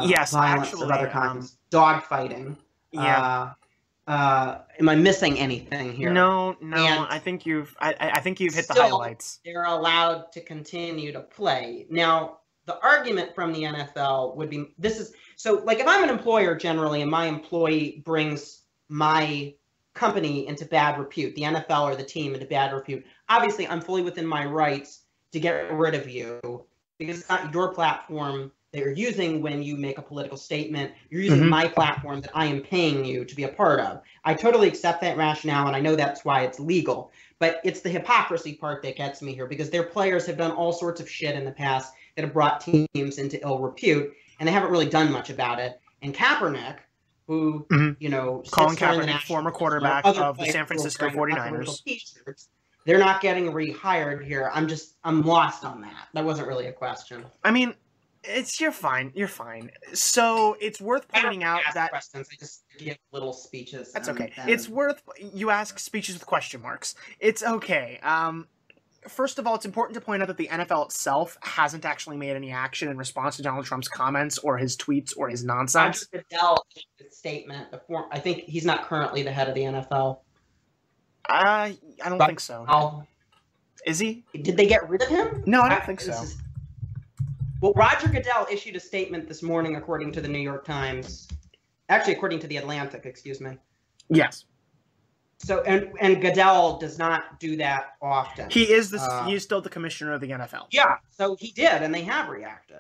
yes, violence actually, of other kinds, dog fighting. Yeah. Am I missing anything here? No. And I think you've hit the highlights. They're allowed to continue to play. Now, the argument from the NFL would be so like if I'm an employer generally and my employee brings my company into bad repute, the NFL or the team into bad repute, obviously I'm fully within my rights to get rid of you because it's not your platform that you're using when you make a political statement. You're using my platform that I am paying you to be a part of. I totally accept that rationale, and I know that's why it's legal. But it's the hypocrisy part that gets me here, because their players have done all sorts of shit in the past that have brought teams into ill repute, and they haven't really done much about it. And Kaepernick, who, Colin Kaepernick, former quarterback of the San Francisco 49ers. They're not getting rehired here. I'm lost on that. That wasn't really a question. I mean, you're fine. So it's worth pointing out that questions. I just give little speeches. That's okay. You ask speeches with question marks. It's okay. First of all, it's important to point out that the NFL itself hasn't actually made any action in response to Donald Trump's comments or his tweets or his nonsense. Roger Goodell issued a statement. I think he's not currently the head of the NFL. I don't think so. Is he? Did they get rid of him? No, I don't think so. Well, Roger Goodell issued a statement this morning, according to the New York Times. Actually, according to the Atlantic, excuse me. Yes. So, and Goodell does not do that often. He is still the commissioner of the NFL. Yeah, so he did, and they have reacted.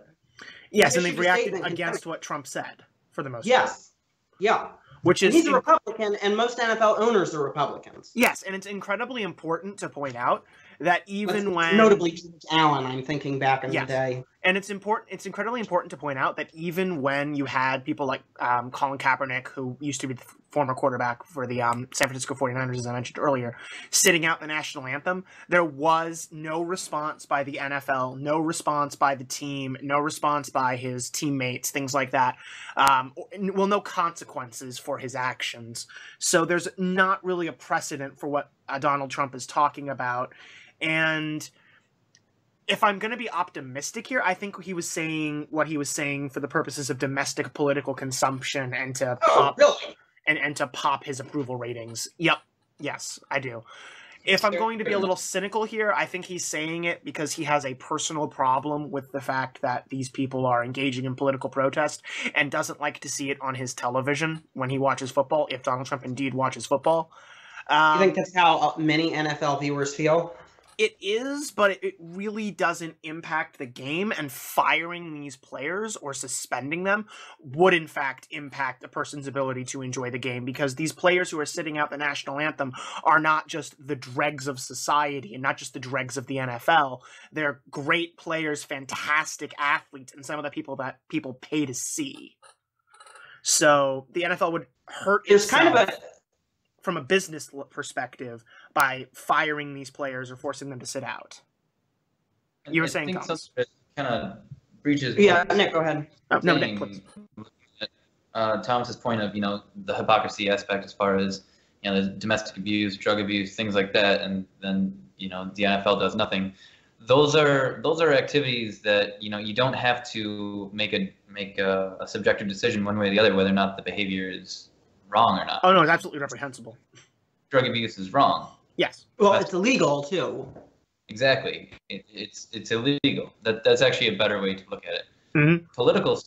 Yes, and they've reacted against what Trump said, for the most part. Yes. Yeah. He's a Republican, and most NFL owners are Republicans. Yes, and it's incredibly important to point out that even when... Notably George Allen, I'm thinking back in the day. And it's incredibly important to point out that even when you had people like Colin Kaepernick, who used to be the former quarterback for the San Francisco 49ers, as I mentioned earlier, sitting out the national anthem, there was no response by the NFL, no response by the team, no response by his teammates, things like that. No consequences for his actions. So there's not really a precedent for what Donald Trump is talking about. And if I'm going to be optimistic here, I think he was saying what he was saying for the purposes of domestic political consumption and to pop his approval ratings. Yep. Yes, I do. If I'm going to be a little cynical here, I think he's saying it because he has a personal problem with the fact that these people are engaging in political protest and doesn't like to see it on his television when he watches football, if Donald Trump indeed watches football. You think that's how many NFL viewers feel? It is, but it really doesn't impact the game, and firing these players or suspending them would, in fact, impact a person's ability to enjoy the game, because these players who are sitting out the national anthem are not just the dregs of society and not just the dregs of the NFL. They're great players, fantastic athletes, and some of the people that people pay to see. So the NFL would hurt itself from a business perspective by firing these players or forcing them to sit out. You were saying, Thomas. Kind of breaches. Yeah, Nick, go ahead. No, Nick, please. Thomas's point of the hypocrisy aspect as far as the domestic abuse, drug abuse, things like that, and then the NFL does nothing. Those are activities that you don't have to make a subjective decision one way or the other whether or not the behavior is wrong or not. Oh no, it's absolutely reprehensible. Drug abuse is wrong. Yes. Well, it's illegal too. Exactly. It's illegal. That's actually a better way to look at it. Mm-hmm. Political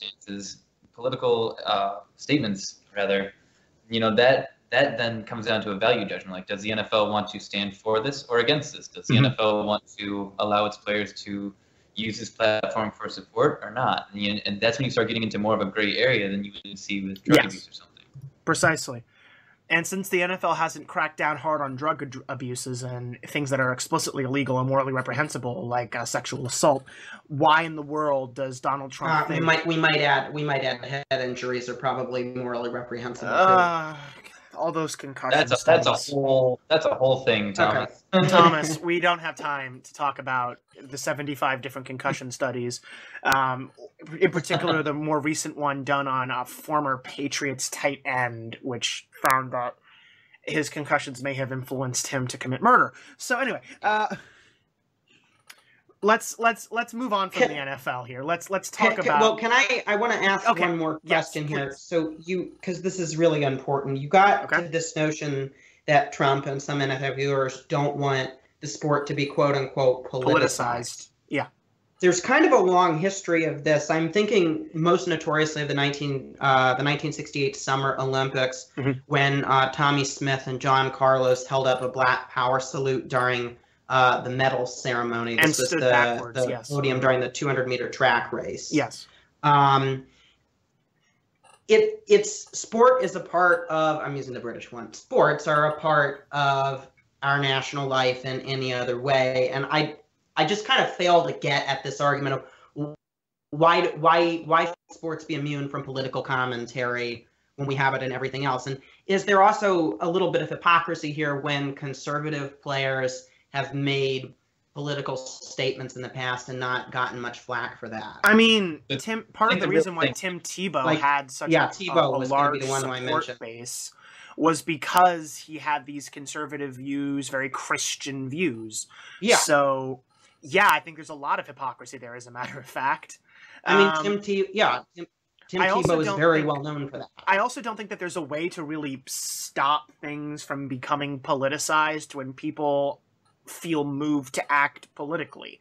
statements, rather, that then comes down to a value judgment. Like, does the NFL want to stand for this or against this? Does the NFL want to allow its players to use this platform for support or not? And that's when you start getting into more of a gray area than you would see with drug abuse or something. Precisely. And since the NFL hasn't cracked down hard on drug abuses and things that are explicitly illegal and morally reprehensible, like sexual assault, why in the world does Donald Trump think... We might add head injuries are probably morally reprehensible too. All those concussions. That's a whole thing, Thomas. Okay. Thomas, we don't have time to talk about the 75 different concussion studies. In particular, the more recent one done on a former Patriots tight end, which found that his concussions may have influenced him to commit murder. So anyway, let's move on from the NFL here. Let's talk about. Well, I want to ask one more question here. So because this is really important, you got to this notion that Trump and some NFL viewers don't want the sport to be quote unquote politicized. Yeah. There's kind of a long history of this. I'm thinking most notoriously of the 1968 Summer Olympics, when Tommy Smith and John Carlos held up a Black Power salute during the medal ceremony. This was the podium during the 200-meter track race. Yes. Sport is a part of. I'm using the British one. Sports are a part of our national life in any other way, and I just kind of fail to get at this argument of why should sports be immune from political commentary when we have it in everything else? And is there also a little bit of hypocrisy here when conservative players have made political statements in the past and not gotten much flack for that? I mean, part of the reason why Tim Tebow had such a large support base was because he had these conservative views, very Christian views. Yeah. So, yeah, I think there's a lot of hypocrisy there, as a matter of fact. I mean, Tim Tebow is very well known for that. I also don't think that there's a way to really stop things from becoming politicized when people feel moved to act politically.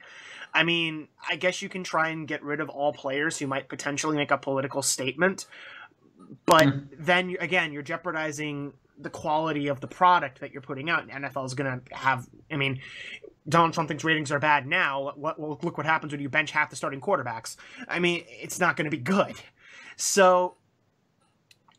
I mean, I guess you can try and get rid of all players who might potentially make a political statement, but then, again, you're jeopardizing the quality of the product that you're putting out. And NFL is going to have, I mean, Donald Trump thinks ratings are bad now. Look what happens when you bench half the starting quarterbacks. I mean, it's not going to be good. So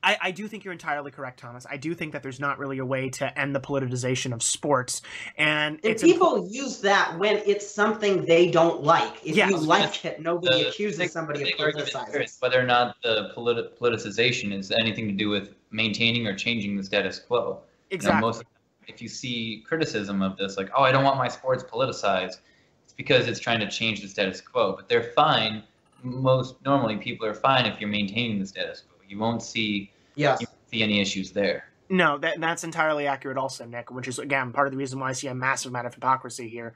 I do think you're entirely correct, Thomas. I do think that there's not really a way to end the politicization of sports. And people use that when it's something they don't like. If you like it, nobody accuses somebody of politicizing. Whether or not the politicization is anything to do with maintaining or changing the status quo. Exactly. If you see criticism of this, like, oh, I don't want my sports politicized, it's because it's trying to change the status quo. But they're fine. Normally, people are fine if you're maintaining the status quo. You won't see any issues there. No, that's entirely accurate also, Nick, which is, again, part of the reason why I see a massive amount of hypocrisy here.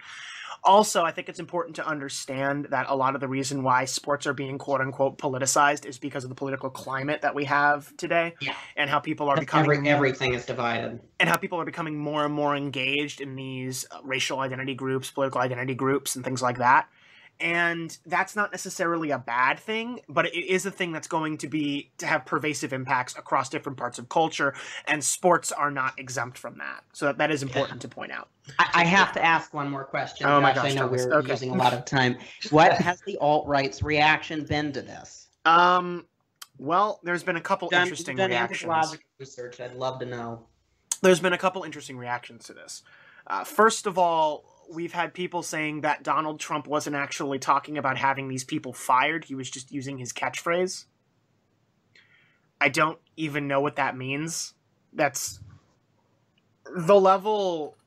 Also, I think it's important to understand that a lot of the reason why sports are being quote-unquote politicized is because of the political climate that we have today, and how people are becoming... Everything is divided. And how people are becoming more and more engaged in these racial identity groups, political identity groups, and things like that. And that's not necessarily a bad thing, but it is a thing that's going to have pervasive impacts across different parts of culture, and sports are not exempt from that. So that is important to point out. I have to ask one more question. Oh my gosh, I know we're using a lot of time. What has the alt-right's reaction been to this? Well, there's been a couple interesting reactions. Anthropological research, I'd love to know. There's been a couple interesting reactions to this. First of all, we've had people saying that Donald Trump wasn't actually talking about having these people fired. He was just using his catchphrase. I don't even know what that means. That's the level.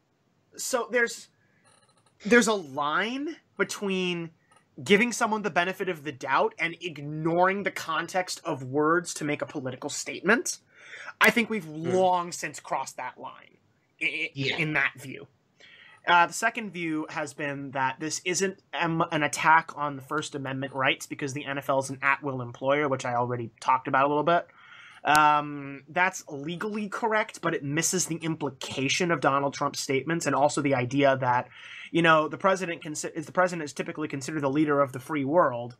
So there's a line between giving someone the benefit of the doubt and ignoring the context of words to make a political statement. I think we've long since crossed that line in that view. The second view has been that this isn't an attack on the First Amendment rights because the NFL is an at-will employer, which I already talked about a little bit. That's legally correct, but it misses the implication of Donald Trump's statements, and also the idea that, the president is typically considered the leader of the free world,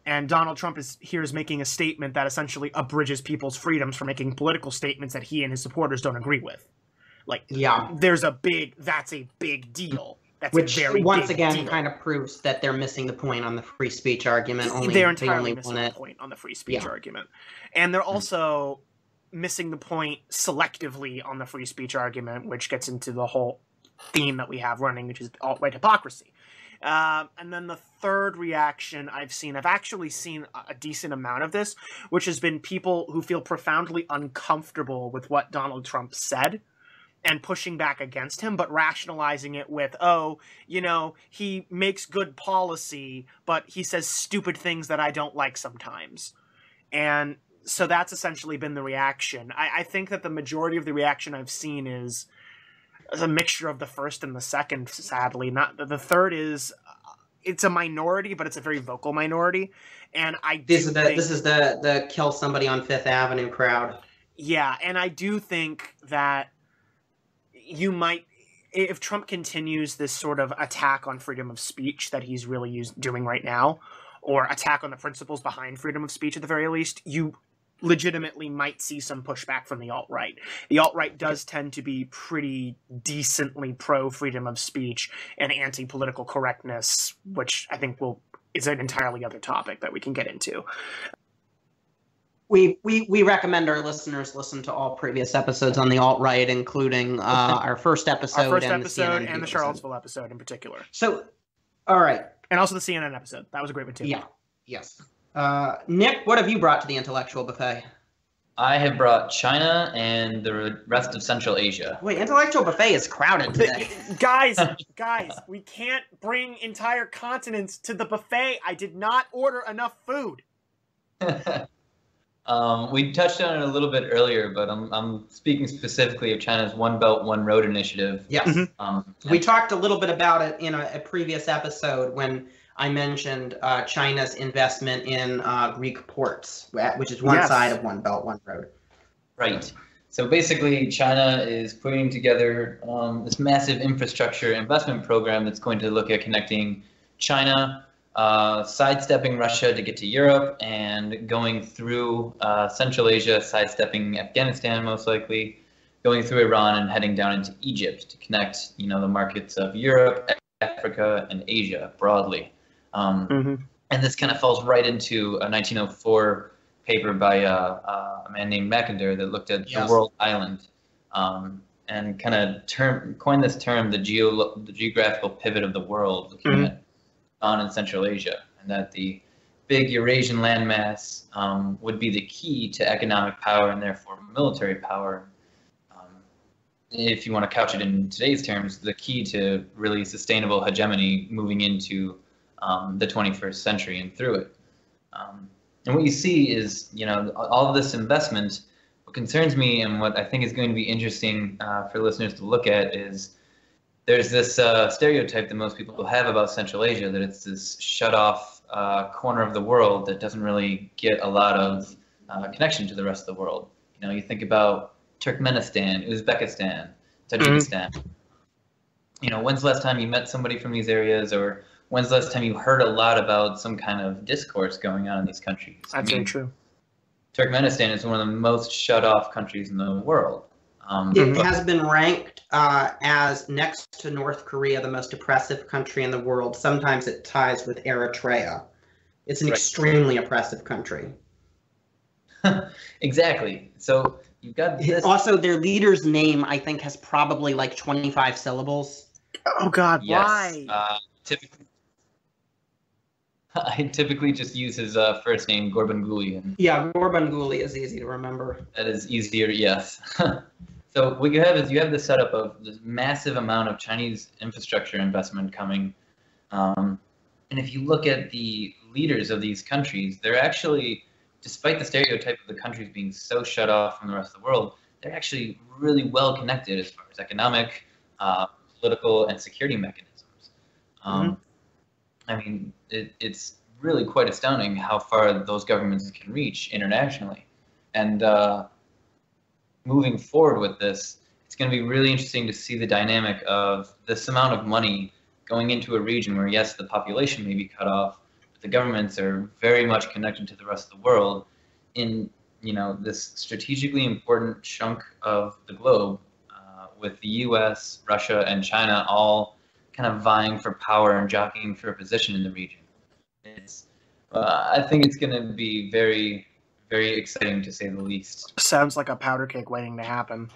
and Donald Trump is making a statement that essentially abridges people's freedoms for making political statements that he and his supporters don't agree with. That's a big deal. Which once again kind of proves that they're missing the point on the free speech argument. They're entirely missing the point on the free speech argument. And they're also missing the point selectively on the free speech argument, which gets into the whole theme that we have running, which is alt-right hypocrisy. And then the third reaction I've actually seen a decent amount of this, which has been people who feel profoundly uncomfortable with what Donald Trump said and pushing back against him, but rationalizing it with, he makes good policy, but he says stupid things that I don't like sometimes. And so that's essentially been the reaction. I think that the majority of the reaction I've seen is a mixture of the first and the second, sadly. Not the third is it's a minority, but it's a very vocal minority. And this is the kill somebody on Fifth Avenue crowd. Yeah, and I do think that you might, if Trump continues this sort of attack on freedom of speech that he's really doing right now, or attack on the principles behind freedom of speech at the very least, you legitimately might see some pushback from the alt-right. The alt-right does tend to be pretty decently pro-freedom of speech and anti-political correctness, which I think is an entirely other topic that we can get into. We recommend our listeners listen to all previous episodes on the alt-right, including our first episode, and the Charlottesville episode in particular. So, all right. And also the CNN episode. That was a great one, too. Yeah. Yes. Nick, what have you brought to the intellectual buffet? I have brought China and the rest of Central Asia. Wait, intellectual buffet is crowded today. Guys, we can't bring entire continents to the buffet. I did not order enough food. We touched on it a little bit earlier, but I'm speaking specifically of China's One Belt, One Road initiative. Yes. We talked a little bit about it in a previous episode when I mentioned China's investment in Greek ports, which is one side of One Belt, One Road. Right. So basically, China is putting together this massive infrastructure investment program that's going to look at connecting China, sidestepping Russia to get to Europe, and going through Central Asia, sidestepping Afghanistan most likely, going through Iran and heading down into Egypt to connect, the markets of Europe, Africa, and Asia broadly. And this kind of falls right into a 1904 paper by a man named Mackinder that looked at the world island and kind of coined this term, the geographical pivot of the world, looking at on in Central Asia, and that the big Eurasian landmass would be the key to economic power and therefore military power. If you want to couch it in today's terms, the key to really sustainable hegemony moving into the 21st century and through it. And what you see is, all of this investment. What concerns me and what I think is going to be interesting for listeners to look at is there's this stereotype that most people have about Central Asia, that it's this shut-off corner of the world that doesn't really get a lot of connection to the rest of the world. You think about Turkmenistan, Uzbekistan, Tajikistan. When's the last time you met somebody from these areas, or when's the last time you heard a lot about some kind of discourse going on in these countries? That's very true. Turkmenistan is one of the most shut-off countries in the world. It has been ranked as next to North Korea, the most oppressive country in the world. Sometimes it ties with Eritrea. It's an extremely oppressive country. Exactly. So you've got this. Also, their leader's name, I think, has probably like 25 syllables. Oh, God, yes. Why? I typically just use his first name, Gurbanguly. Yeah, Gurbanguly is easy to remember. That is easier, yes. So what you have is this setup of this massive amount of Chinese infrastructure investment coming. And if you look at the leaders of these countries, they're actually, despite the stereotype of the countries being so shut off from the rest of the world, they're actually really well connected as far as economic, political, and security mechanisms. I mean, it's really quite astounding how far those governments can reach internationally. And moving forward with this, it's going to be really interesting to see the dynamic of this amount of money going into a region where, yes, the population may be cut off, but the governments are very much connected to the rest of the world in, this strategically important chunk of the globe, with the U.S., Russia, and China all kind of vying for power and jockeying for a position in the region. I think it's going to be very, very exciting, to say the least. Sounds like a powder cake waiting to happen.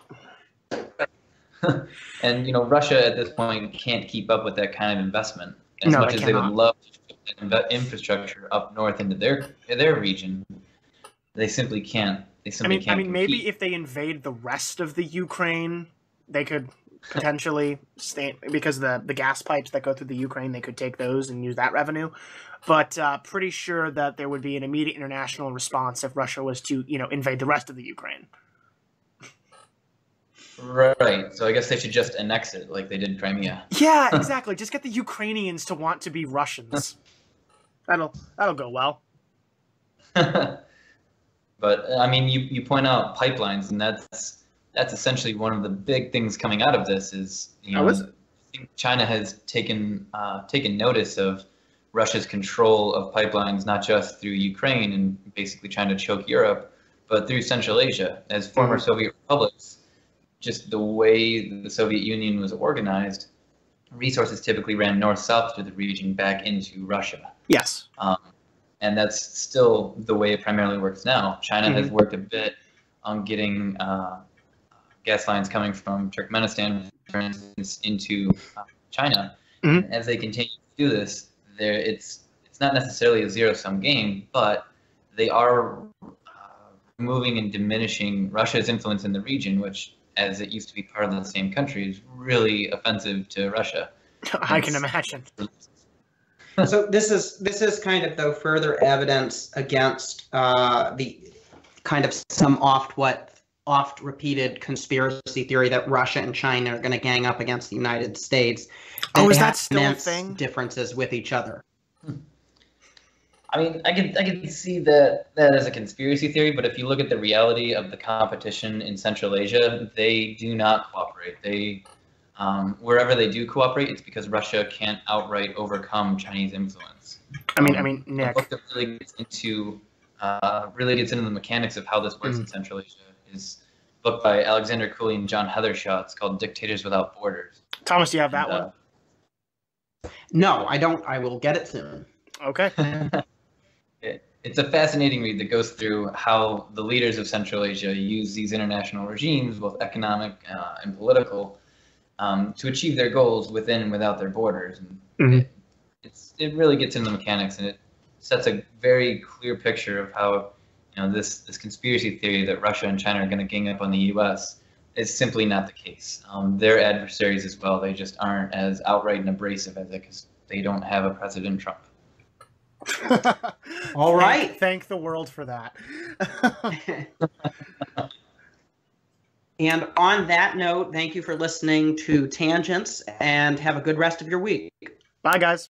And, Russia at this point can't keep up with that kind of investment. As much as they would love to put infrastructure up north into their region, they simply can't. Can't maybe compete. if they invade the rest of the Ukraine, they could potentially stay, because the gas pipes that go through the Ukraine, they could take those and use that revenue. But pretty sure that there would be an immediate international response if Russia was to, invade the rest of the Ukraine. Right. So I guess they should just annex it like they did Crimea. Yeah, exactly. Just get the Ukrainians to want to be Russians. That'll go well. But I mean, you point out pipelines, and that's essentially one of the big things coming out of this is, you know, I think China has taken notice of Russia's control of pipelines, not just through Ukraine and basically trying to choke Europe, but through Central Asia. As former Soviet republics, just the way the Soviet Union was organized, resources typically ran north-south through the region back into Russia. Yes. And that's still the way it primarily works now. China has worked a bit on getting gas lines coming from Turkmenistan, for instance, into China. And as they continue to do this, it's not necessarily a zero-sum game, but they are removing and diminishing Russia's influence in the region, which, as it used to be part of the same country, is really offensive to Russia. I can imagine. So this is kind of, though, further evidence against the kind of some oft repeated conspiracy theory that Russia and China are going to gang up against the United States. Oh, is that still a thing? Differences with each other. I mean, I can see that as a conspiracy theory, but if you look at the reality of the competition in Central Asia, they do not cooperate. They wherever they do cooperate, it's because Russia can't outright overcome Chinese influence. I mean, Nick. The book that really gets into the mechanics of how this works in Central Asia is a book by Alexander Cooley and John Heathershaw. It's called Dictators Without Borders. Thomas, do you have that one? No, I don't. I will get it soon. Okay. It's a fascinating read that goes through how the leaders of Central Asia use these international regimes, both economic and political, to achieve their goals within and without their borders. And it really gets into the mechanics, and it sets a very clear picture of how, you know, this conspiracy theory that Russia and China are going to gang up on the U.S. is simply not the case. They're adversaries as well. They just aren't as outright and abrasive as it, because they don't have a President Trump. All right. Thank the world for that. And on that note, thank you for listening to Tangents, and have a good rest of your week. Bye, guys.